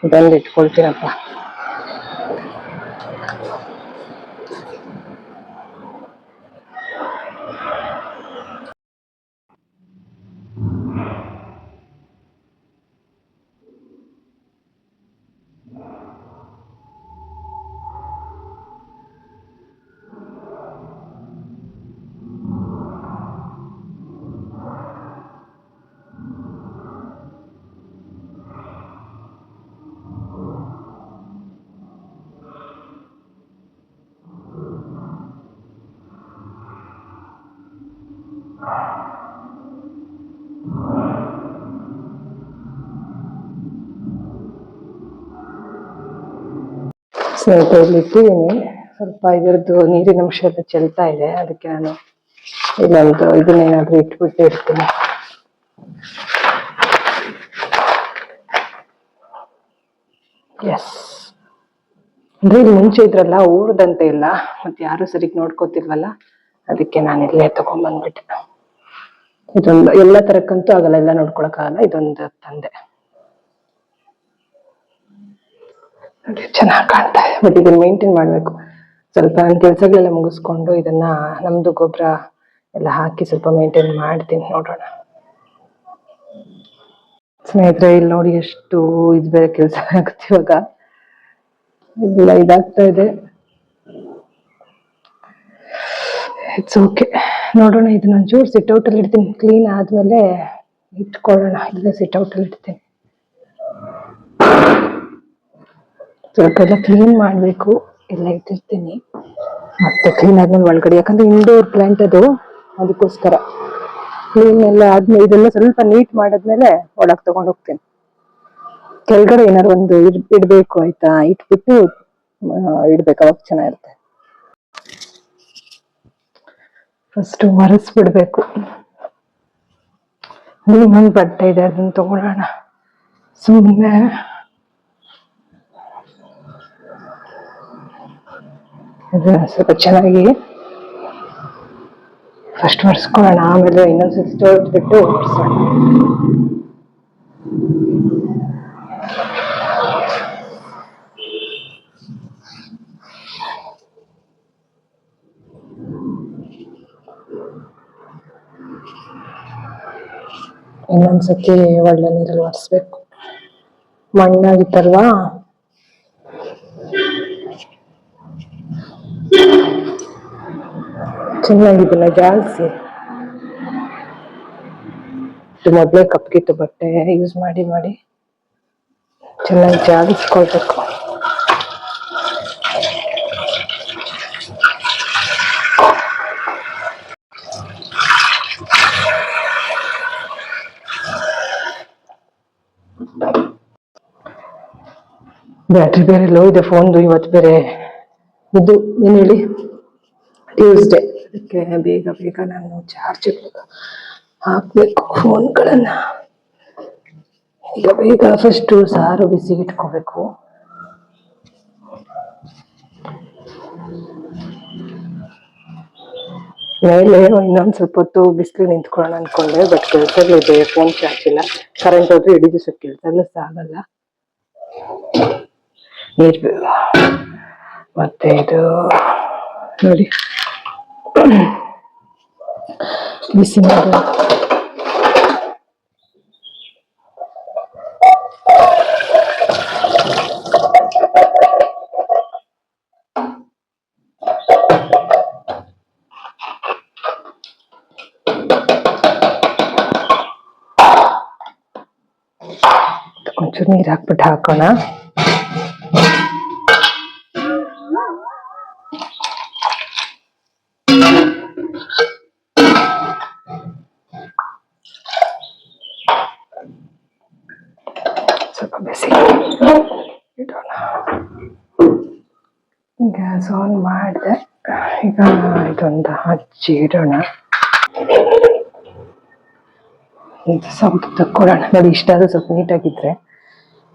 ಇದೊಂದು ಇಟ್ಕೊಳ್ತೀನಪ್ಪ. ಸ್ನೇಹಿತರಲ್ಲಿ ಇಟ್ಟಿದ್ದೀನಿ, ಸ್ವಲ್ಪ ಇದರದ್ದು ನೀರಿನ ಅಂಶ ಎಲ್ಲ ಚೆಲ್ತಾ ಇದೆ, ಅದಕ್ಕೆ ನಾನು ಇಲ್ಲೊಂದು ಇದನ್ನೇನಾದ್ರೂ ಇಟ್ಬಿಟ್ಟು ಇರ್ತೀನಿ. ಎಸ್, ಅಂದ್ರೆ ಇಲ್ಲಿ ಮುಂಚೆ ಇದ್ರಲ್ಲ, ಊರದಂತೆ ಇಲ್ಲ, ಮತ್ತೆ ಯಾರು ಸರಿಗೆ ನೋಡ್ಕೋತಿಲ್ವಲ್ಲ, ಅದಕ್ಕೆ ನಾನು ಇಲ್ಲೇ ತಗೊಂಡ್ಬಂದ್ಬಿಟ್ಟೆ. ಇದೊಂದು ಎಲ್ಲ ತರಕ್ಕಂತೂ ಆಗಲ್ಲ, ಎಲ್ಲ ನೋಡ್ಕೊಳಕ್ಕಾಗಲ್ಲ, ಇದೊಂದು ತಂದೆ. ಚೆನ್ನಾಗಿ ಕಾಣ್ತಾ ಇದೆ, ಬಟ್ ಇದನ್ನ ಮೇಂಟೈನ್ ಮಾಡ್ಬೇಕು. ಸ್ವಲ್ಪ ನನ್ನ ಕೆಲಸಗಳೆಲ್ಲ ಮುಗಿಸ್ಕೊಂಡು ಇದನ್ನ ನಮ್ದು ಗೊಬ್ಬರ ಎಲ್ಲ ಹಾಕಿ ಸ್ವಲ್ಪ ಮೇಂಟೈನ್ ಮಾಡ್ತೀನಿ. ನೋಡೋಣ ಸ್ನೇಹಿತರೆ, ಇಲ್ಲಿ ನೋಡಿ ಎಷ್ಟು ಇದು ಬೇರೆ ಕೆಲಸ ಆಗುತ್ತೆ ಇವಾಗ. ಇದೆಲ್ಲ ಇದಾಗ್ತಾ ಇದೆ. ಇಟ್ಸ್ ಓಕೆ, ನೋಡೋಣ. ಇದನ್ನ ಒಂಚೂರು ಸಿಟ್ಔಟ್ ಅಲ್ಲಿ ಇಡ್ತೀನಿ, ಕ್ಲೀನ್ ಆದ್ಮೇಲೆ ಇಟ್ಕೊಳ್ಳೋಣ. ಇಲ್ಲೇ ಸಿಟ್ಔಟ್ ಅಲ್ಲಿ ಇಡ್ತೀನಿ. ಸ್ವಲ್ಪ ಎಲ್ಲ ಕ್ಲೀನ್ ಮಾಡ್ಬೇಕು, ಎಲ್ಲ ಇಟ್ಟಿರ್ತೀನಿ. ಮತ್ತೆ ಕ್ಲೀನ್ ಆದ್ಮೇಲೆ ಒಳಗಡೆ, ಯಾಕಂದ್ರೆ ಇಂಡೋರ್ ಪ್ಲಾಂಟ್ ಅದು, ಅದಕ್ಕೋಸ್ಕರ ಕ್ಲೀನ್ ಎಲ್ಲ ಆದ್ಮೇಲೆ ಇದೆಲ್ಲ ಸ್ವಲ್ಪ ನೀಟ್ ಮಾಡಾದ್ಮೇಲೆ ಒಳಗ್ ತಗೊಂಡ್ ಹೋಗ್ತೀನಿ. ಕೆಳಗಡೆ ಏನಾರು ಒಂದು ಇಡ್ಬೇಕು, ಆಯ್ತಾ, ಇಟ್ಬಿಟ್ಟು ಇಡ್ಬೇಕು, ಅವಾಗ ಚೆನ್ನಾಗಿರುತ್ತೆ. ಫಸ್ಟ್ ಒರೆಸ್ಬಿಡ್ಬೇಕು. ಇನ್ನೊಂದು ಬಟ್ಟೆ ಇದೆ, ಅದನ್ನ ತಗೊಳ್ಳೋಣ. ಸುಮ್ಮನೆ ಅದನ್ನ ಸ್ವಲ್ಪ ಚೆನ್ನಾಗಿ ಫಸ್ಟ್ ಒರೆಸ್ಕೊಳ್ಳೋಣ, ಆಮೇಲೆ ಇನ್ನೊಂದ್ಸತಿ ತೊಳೆದ್ಬಿಟ್ಟು ಒರೆಸೋಣ. ಇನ್ನೊಂದ್ಸತಿ ಒಳ್ಳೆ ನೀರಲ್ಲಿ ಒರೆಸ್ಬೇಕು, ಮಣ್ಣಾಗಿತ್ತಲ್ವಾ. ಚೆನ್ನಾಗಿದ್ದಲ್ಲ ಜಾಸ್ತಿ, ಮೊದಲೇ ಕಪ್ಗಿತ್ತು ಬಟ್ಟೆ ಯೂಸ್ ಮಾಡಿ ಮಾಡಿ ಚೆನ್ನಾಗಿ ಜಾಲಿಸ್ಕೊಳ್ಬೇಕು. ಬ್ಯಾಟ್ರಿ ಬೇರೆ ಲೋ ಇದೆ ಫೋನ್ದು. ಇವತ್ತು ಬೇರೆ ಇದು ಏನ್ ಹೇಳಿ, ಟ್ಯೂಸ್ಡೇ, ಅದಕ್ಕೆ ಬೇಗ ಬೇಗ ನಾನು ಚಾರ್ಜ್ ಹಾಕ್ಬೇಕು ಫೋನ್ಗಳನ್ನ. ಈಗ ಬೇಗ ಫಸ್ಟ್ ಸಾರು ಬಿಸಿಗೆ ಇಟ್ಕೋಬೇಕು. ಮೇಲೆ ಇನ್ನೊಂದ್ ಸ್ವಲ್ಪ ಹೊತ್ತು ಬಿಸಿಲು ನಿಂತ್ಕೊಳ್ಳೋಣ ಅನ್ಕೊಂಡೆ, ಬಟ್ ಕೆಲಸಗಳಿದೆ, ಫೋನ್ ಚಾರ್ಜ್ ಇಲ್ಲ. ಕರೆಂಟ್ ಹೋದ್ರೆ ಇಡೀ ದಿವಸ ಕೆಲಸಗಳು ಆಗಲ್ಲ. ನೀರ್ ಮತ್ತೆ ಇದು ನೋಡಿ, ಬಿಸಿ ನೀರು ಒಂಚೂರು ನೀರು ಹಾಕ್ಬಿಟ್ಟು ಹಾಕೋಣ. ಸ್ವಲ್ಪ ಬಿಸಿ ಇಡೋಣ. ಗ್ಯಾಸ್ ಆನ್ ಮಾಡಿದೆ. ಈಗ ಇದೊಂದು ಹಚ್ಚಿ ಇಡೋಣ. ಸೌಟು ತಕ್ಕೊಳ್ಳೋಣ. ನೋಡಿ, ಇಷ್ಟಾದ್ರೂ ಸ್ವಲ್ಪ ನೀಟಾಗಿದ್ರೆ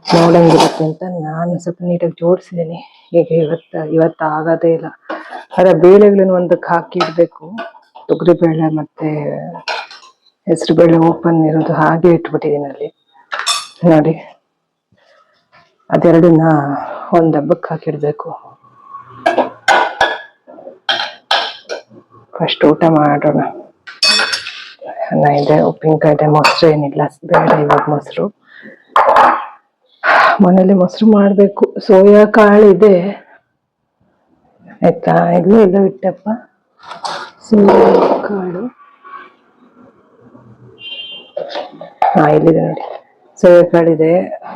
ನೋಡಂಗಿರುತ್ತೆ ಅಂತ ನಾನು ಸ್ವಲ್ಪ ನೀಟಾಗಿ ಜೋಡಿಸಿದ್ದೀನಿ. ಈಗ ಇವತ್ತು ಆಗೋದೇ ಇಲ್ಲ. ಅದರ ಬೇಳೆಗಳನ್ನು ಒಂದಕ್ಕೆ ಹಾಕಿ ಇಡಬೇಕು. ತೊಗರಿಬೇಳೆ ಮತ್ತೆ ಹೆಸರುಬೇಳೆ ಓಪನ್ ಇರೋದು ಹಾಗೆ ಇಟ್ಬಿಟ್ಟಿದ್ದೀನಿ ಅಲ್ಲಿ. ನೋಡಿ, ಅದೆರಡನ್ನ ಒಂದು ಹಬ್ಬಕ್ಕೆ ಹಾಕಿಡ್ಬೇಕು. ಫಸ್ಟ್ ಊಟ ಮಾಡೋಣ. ಅನ್ನ ಇದೆ, ಉಪ್ಪಿನಕಾಯಿ ಇದೆ, ಮೊಸರು ಏನಿಲ್ಲ, ಬೇಡ ಇವಾಗ ಮೊಸರು. ಮನೇಲಿ ಮೊಸರು ಮಾಡಬೇಕು. ಸೋಯಾ ಕಾಳು ಇದೆ ಆಯ್ತಾ, ಎಲ್ಲ ಇಟ್ಟಪ್ಪ. ಸೋಯಾ ಕಾಳು ಇಲ್ಲಿದೆ ನೋಡಿ, ಸೋಯಾ ಕಾಳಿದೆ.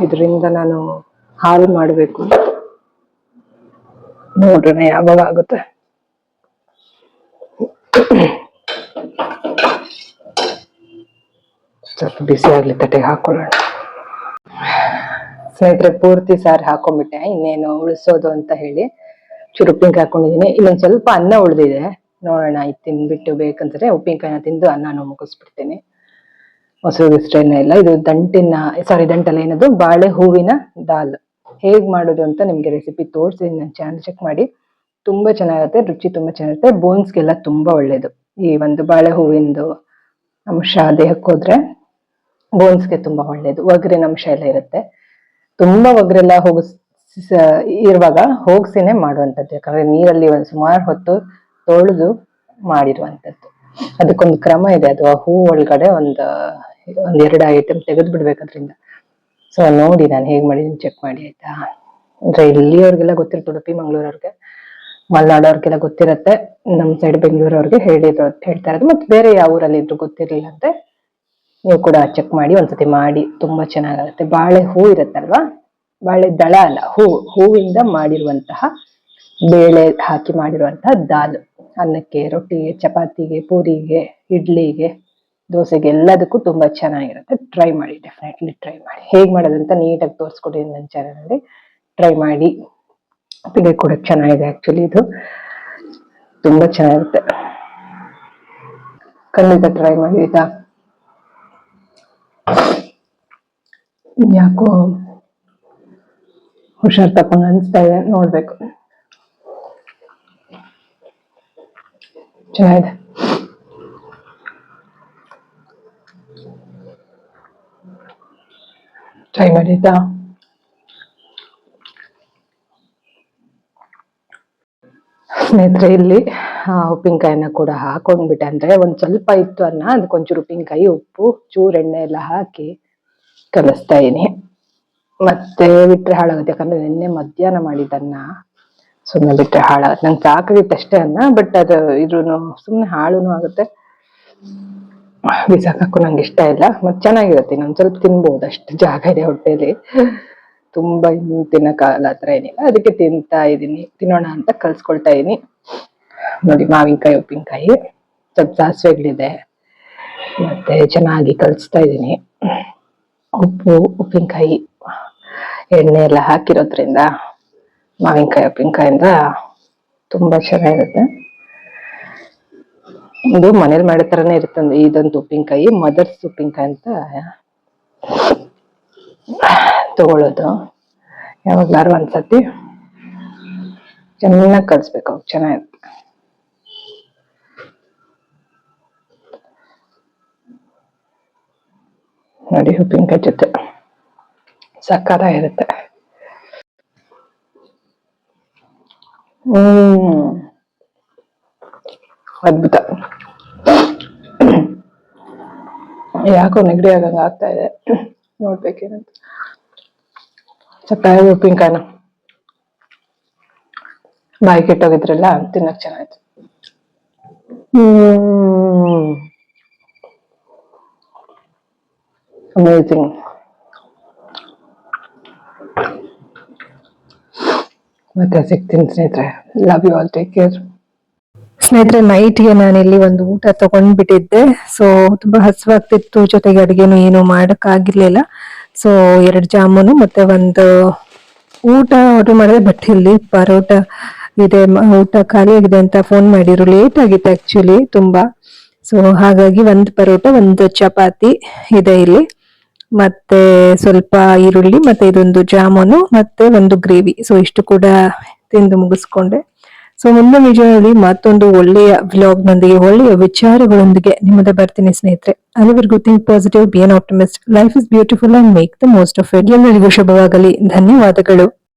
ಇದರಿಂದ ನಾನು ಹಾಲು ಮಾಡಬೇಕು. ನೋಡೋಣ ಯಾವಾಗ ಆಗುತ್ತೆ. ಸ್ವಲ್ಪ ಬಿಸಿ ಆಗ್ಲಿ, ತಟ್ಟೆಗೆ ಹಾಕೊಳ್ಳೋಣ. ಸ್ನೇಹಿತರೆ, ಪೂರ್ತಿ ಸಾರು ಹಾಕೊಂಡ್ಬಿಟ್ಟೆ. ಇನ್ನೇನು ಉಳಿಸೋದು ಅಂತ ಹೇಳಿ ಚೂರು ಉಪ್ಪಿನಕಾಯಿ ಹಾಕೊಂಡಿದೀನಿ. ಇನ್ನೊಂದ್ ಸ್ವಲ್ಪ ಅನ್ನ ಉಳಿದಿದೆ, ನೋಡೋಣ. ಇದು ತಿನ್ಬಿಟ್ಟು ಬೇಕಂದ್ರೆ ಉಪ್ಪಿನಕಾಯಿನ ತಿಂದು ಅನ್ನನೂ ಮುಗಿಸ್ಬಿಡ್ತೀನಿ. ಮೊಸರು ಗಿಸ್ಟೇನ ಇಲ್ಲ. ಇದು ದಂಟಲ್ಲ, ಏನದು ಬಾಳೆ ಹೂವಿನ ದಾಲ್ ಹೇಗ್ ಮಾಡೋದು ಅಂತ ನಿಮ್ಗೆ ರೆಸಿಪಿ ತೋರಿಸಿದೀನಿ. ನನ್ನ ಚಾನಲ್ ಚೆಕ್ ಮಾಡಿ. ತುಂಬಾ ಚೆನ್ನಾಗಿರುತ್ತೆ, ರುಚಿ ತುಂಬಾ ಚೆನ್ನಾಗಿರುತ್ತೆ. ಬೋನ್ಸ್ಗೆಲ್ಲ ತುಂಬಾ ಒಳ್ಳೇದು. ಈ ಒಂದು ಬಾಳೆ ಹೂವಿಂದು ಅಂಶ ದೇಹಕ್ಕೆ ಹೋದ್ರೆ ಬೋನ್ಸ್ಗೆ ತುಂಬಾ ಒಳ್ಳೇದು. ಒಗರಿನ ಅಂಶ ಎಲ್ಲ ಇರುತ್ತೆ. ತುಂಬಾ ಒಗರೆಲ್ಲ ಇರುವಾಗ ಹೋಗ್ಸಿನೇ ಮಾಡುವಂಥದ್ದು. ಯಾಕಂದ್ರೆ ನೀರಲ್ಲಿ ಒಂದು ಸುಮಾರು ಹೊತ್ತು ತೊಳೆದು ಮಾಡಿರುವಂಥದ್ದು. ಅದಕ್ಕೊಂದು ಕ್ರಮ ಇದೆ. ಅದು ಹೂ ಒಳಗಡೆ ಒಂದೆರಡು ಐಟಮ್ ತೆಗೆದು ಬಿಡ್ಬೇಕು ಅದ್ರಿಂದ. ಸೊ ನೋಡಿ, ನಾನು ಹೇಗ್ ಮಾಡಿದೀನಿ ಚೆಕ್ ಮಾಡಿ, ಆಯ್ತಾ. ಅಂದ್ರೆ ಇಲ್ಲಿಯವ್ರಿಗೆಲ್ಲ ಗೊತ್ತಿರುತ್ತೆ, ಉಡುಪಿ ಮಂಗಳೂರವ್ರಿಗೆ, ಮಲೆನಾಡವ್ರಿಗೆಲ್ಲ ಗೊತ್ತಿರತ್ತೆ. ನಮ್ಮ ಸೈಡ್ ಬೆಂಗಳೂರವ್ರಿಗೆ ಹೇಳ್ತಾ ಇರೋದು. ಮತ್ತೆ ಬೇರೆ ಯಾವ ಊರಲ್ಲಿ ಇದ್ರು ಗೊತ್ತಿರ್ಲಿಲ್ಲ ಅಂದ್ರೆ ನೀವು ಕೂಡ ಚೆಕ್ ಮಾಡಿ, ಒಂದ್ಸತಿ ಮಾಡಿ. ತುಂಬಾ ಚೆನ್ನಾಗಾಗುತ್ತೆ. ಬಾಳೆ ಹೂ ಇರುತ್ತಲ್ವಾ, ಬಾಳೆ ದಳ ಅಲ್ಲ, ಹೂವಿಂದ ಮಾಡಿರುವಂತಹ ಬೇಳೆ ಹಾಕಿ ಮಾಡಿರುವಂತಹ ದಾಲ್. ಅನ್ನಕ್ಕೆ, ರೊಟ್ಟಿಗೆ, ಚಪಾತಿಗೆ, ಪೂರಿಗೆ, ಇಡ್ಲಿಗೆ, ದೋಸೆಗೆ ಎಲ್ಲದಕ್ಕೂ ತುಂಬಾ ಚೆನ್ನಾಗಿರುತ್ತೆ. ಟ್ರೈ ಮಾಡಿ, ಡೆಫಿನೆಟ್ಲಿ ಟ್ರೈ ಮಾಡಿ. ಹೇಗ್ ಮಾಡೋದಂತ ನೀಟಾಗಿ ತೋರಿಸ್ಕೊಟ್ಟಿದ್ದೀನಿ ನನ್ನ ಚಾನಲ್ ಅಲ್ಲಿ. ಟ್ರೈ ಮಾಡಿ. ಉಪ್ಪಿಗೆ ಕೂಡ ಚೆನ್ನಾಗಿದೆ. ಆಕ್ಚುಲಿ ಇದು ತುಂಬಾ ಚೆನ್ನಾಗಿರುತ್ತೆ. ಖಂಡಿತ ಟ್ರೈ ಮಾಡಿ. ಆಯ್ತಾ, ಯಾಕೋ ಹುಷಾರ್ ತಪ್ಪಂಗ ಅನ್ಸ್ತಾ ಇದೆ, ನೋಡ್ಬೇಕು. ಚೆನ್ನಾಗಿದೆ. ಟ್ರೈ ಮಾಡಿ ಆಯ್ತಾ. ಸ್ನೇಹಿತರೆ, ಇಲ್ಲಿ ಉಪ್ಪಿನಕಾಯಿನ ಕೂಡ ಹಾಕೊಂಡ್ಬಿಟ್ಟೆ. ಅಂದ್ರೆ ಒಂದ್ ಸ್ವಲ್ಪ ಇತ್ತು ಅನ್ನ, ಅದಕ್ಕೊಂಚೂರು ಉಪ್ಪಿನಕಾಯಿ, ಉಪ್ಪು, ಚೂರು ಎಣ್ಣೆ ಎಲ್ಲ ಹಾಕಿ ಕಲಿಸ್ತಾ ಇದೀನಿ. ಮತ್ತೆ ಬಿಟ್ರೆ ಹಾಳಾಗುತ್ತೆ, ಯಾಕಂದ್ರೆ ನಿನ್ನೆ ಮಧ್ಯಾಹ್ನ ಮಾಡಿದ್ದನ್ನ ಸುಮ್ಮನೆ ಬಿಟ್ರೆ ಹಾಳಾಗುತ್ತೆ. ನಂಗೆ ಸಾಕಾಗಿತ್ತು ಅಷ್ಟೇ ಅನ್ನ, ಬಟ್ ಅದು ಇದ್ರೂ ಸುಮ್ಮನೆ ಹಾಳುನು ಆಗುತ್ತೆ, ಬಿಸಾಕಕ್ಕೂ ನಂಗೆ ಇಷ್ಟ ಇಲ್ಲ. ಮತ್ತೆ ಚೆನ್ನಾಗಿರುತ್ತೆ, ಇನ್ನೊಂದ್ ಸ್ವಲ್ಪ ತಿನ್ಬಹುದು, ಅಷ್ಟು ಜಾಗ ಇದೆ ಹೊಟ್ಟೆಲಿ. ತುಂಬಾ ತಿನ್ನಕ್ಕಾಗಲ್ಲ, ಹತ್ರ ಏನಿಲ್ಲ. ಅದಕ್ಕೆ ತಿನ್ನೋಣ ಅಂತ ಕಲ್ಸ್ಕೊಳ್ತಾ ಇದೀನಿ. ನೋಡಿ, ಮಾವಿನಕಾಯಿ, ಉಪ್ಪಿನಕಾಯಿ, ಸ್ವಲ್ಪ ಸಾಸಿವೆಗಳಿದೆ, ಮತ್ತೆ ಚೆನ್ನಾಗಿ ಕಲಿಸ್ತಾ ಇದೀನಿ. ಉಪ್ಪು, ಉಪ್ಪಿನಕಾಯಿ, ಎಣ್ಣೆ ಎಲ್ಲ ಹಾಕಿರೋದ್ರಿಂದ ಮಾವಿನಕಾಯಿ ಉಪ್ಪಿನಕಾಯಿಂದ ತುಂಬಾ ಚೆನ್ನಾಗಿರುತ್ತೆ. ಇದು ಮನೇಲಿ ಮಾಡೋ ತರನೇ ಇರುತ್ತೆ. ಇದಂತೂ ಉಪ್ಪಿನಕಾಯಿ ಮದರ್ಸ್ ಉಪ್ಪಿನಕಾಯಿ ಅಂತ ತಗೊಳ್ಳೋದು. ಯಾವಾಗ್ಲಾರು ಒಂದ್ಸತಿ ಚೆನ್ನಾಗಿ ಕಲಿಸ್ಬೇಕು, ಚೆನ್ನಾಗಿರುತ್ತೆ. ನೋಡಿ, ಉಪ್ಪಿನಕಾಯಿ ಜೊತೆ ಸಕ್ಕತ್ತಾಗಿರುತ್ತೆ. ಅದ್ಭುತ. ಯಾಕೋ ನೆಗಡಿ ಆಗಂಗ ಆಗ್ತಾ ಇದೆ, ನೋಡ್ಬೇಕೇನಂತ. ಸಕ್ಕತ್ತಾಗಿ ಉಪ್ಪಿನಕಾಯಿನ ಬಾಯಿ ಕೆಟ್ಟೋಗಿದ್ರಲ್ಲ, ತಿನ್ನಕ್ ಚೆನ್ನಾಯ್ತು. ಅಮೇಜಿಂಗ್. ಮತ್ತೆ ಸಿಗ್ತೀನಿ ಸ್ನೇಹಿತರೆ. Love you all, take care. ಸ್ನೇಹಿತರೆ, ನೈಟ್ಗೆ ನಾನಿಲ್ಲಿ ಒಂದು ಊಟ ತಗೊಂಡ್ಬಿಟ್ಟಿದ್ದೆ. ಸೊ ತುಂಬಾ ಹಸುವಾಗ್ತಿತ್ತು, ಜೊತೆಗೆ ಅಡುಗೆನು ಏನು ಮಾಡಕ್ ಆಗಿರ್ಲಿಲ್ಲ. ಸೊ 2 ಜಾಮೂನು ಮತ್ತೆ ಒಂದು ಊಟ ಆರ್ಡರ್ ಮಾಡಿದೆ. ಬಟ್ ಇಲ್ಲಿ ಪರೋಟ ಇದೆ, ಊಟ ಖಾಲಿ ಆಗಿದೆ ಅಂತ ಫೋನ್ ಮಾಡಿದ್ರು. ಲೇಟ್ ಆಗಿತ್ತು ಆಕ್ಚುಲಿ ತುಂಬಾ. ಸೊ ಹಾಗಾಗಿ ಒಂದು ಪರೋಟ, ಒಂದು ಚಪಾತಿ ಇದೆ ಇಲ್ಲಿ, ಮತ್ತೆ ಸ್ವಲ್ಪ ಈರುಳ್ಳಿ, ಮತ್ತೆ ಇದೊಂದು ಜಾಮೂನು, ಮತ್ತೆ ಒಂದು ಗ್ರೇವಿ. ಸೊ ಇಷ್ಟು ಕೂಡ ತಿಂದು ಮುಗಿಸ್ಕೊಂಡೆ. ಸೊ ಮುಂದಿನ ವಿಡಿಯೋದಲ್ಲಿ ಮತ್ತೊಂದು ಒಳ್ಳೆಯ ವ್ಲಾಗ್ ನೊಂದಿಗೆ, ಒಳ್ಳೆಯ ವಿಚಾರಗಳೊಂದಿಗೆ ನಿಮ್ಮದೇ ಬರ್ತೀನಿ ಸ್ನೇಹಿತರೆ. ಅಲ್ಲಿವರೆಗೂ think positive, B on optimist, life is beautiful and make the most of it. ಎಲ್ಲರಿಗೂ ಶುಭವಾಗಲಿ. ಧನ್ಯವಾದಗಳು.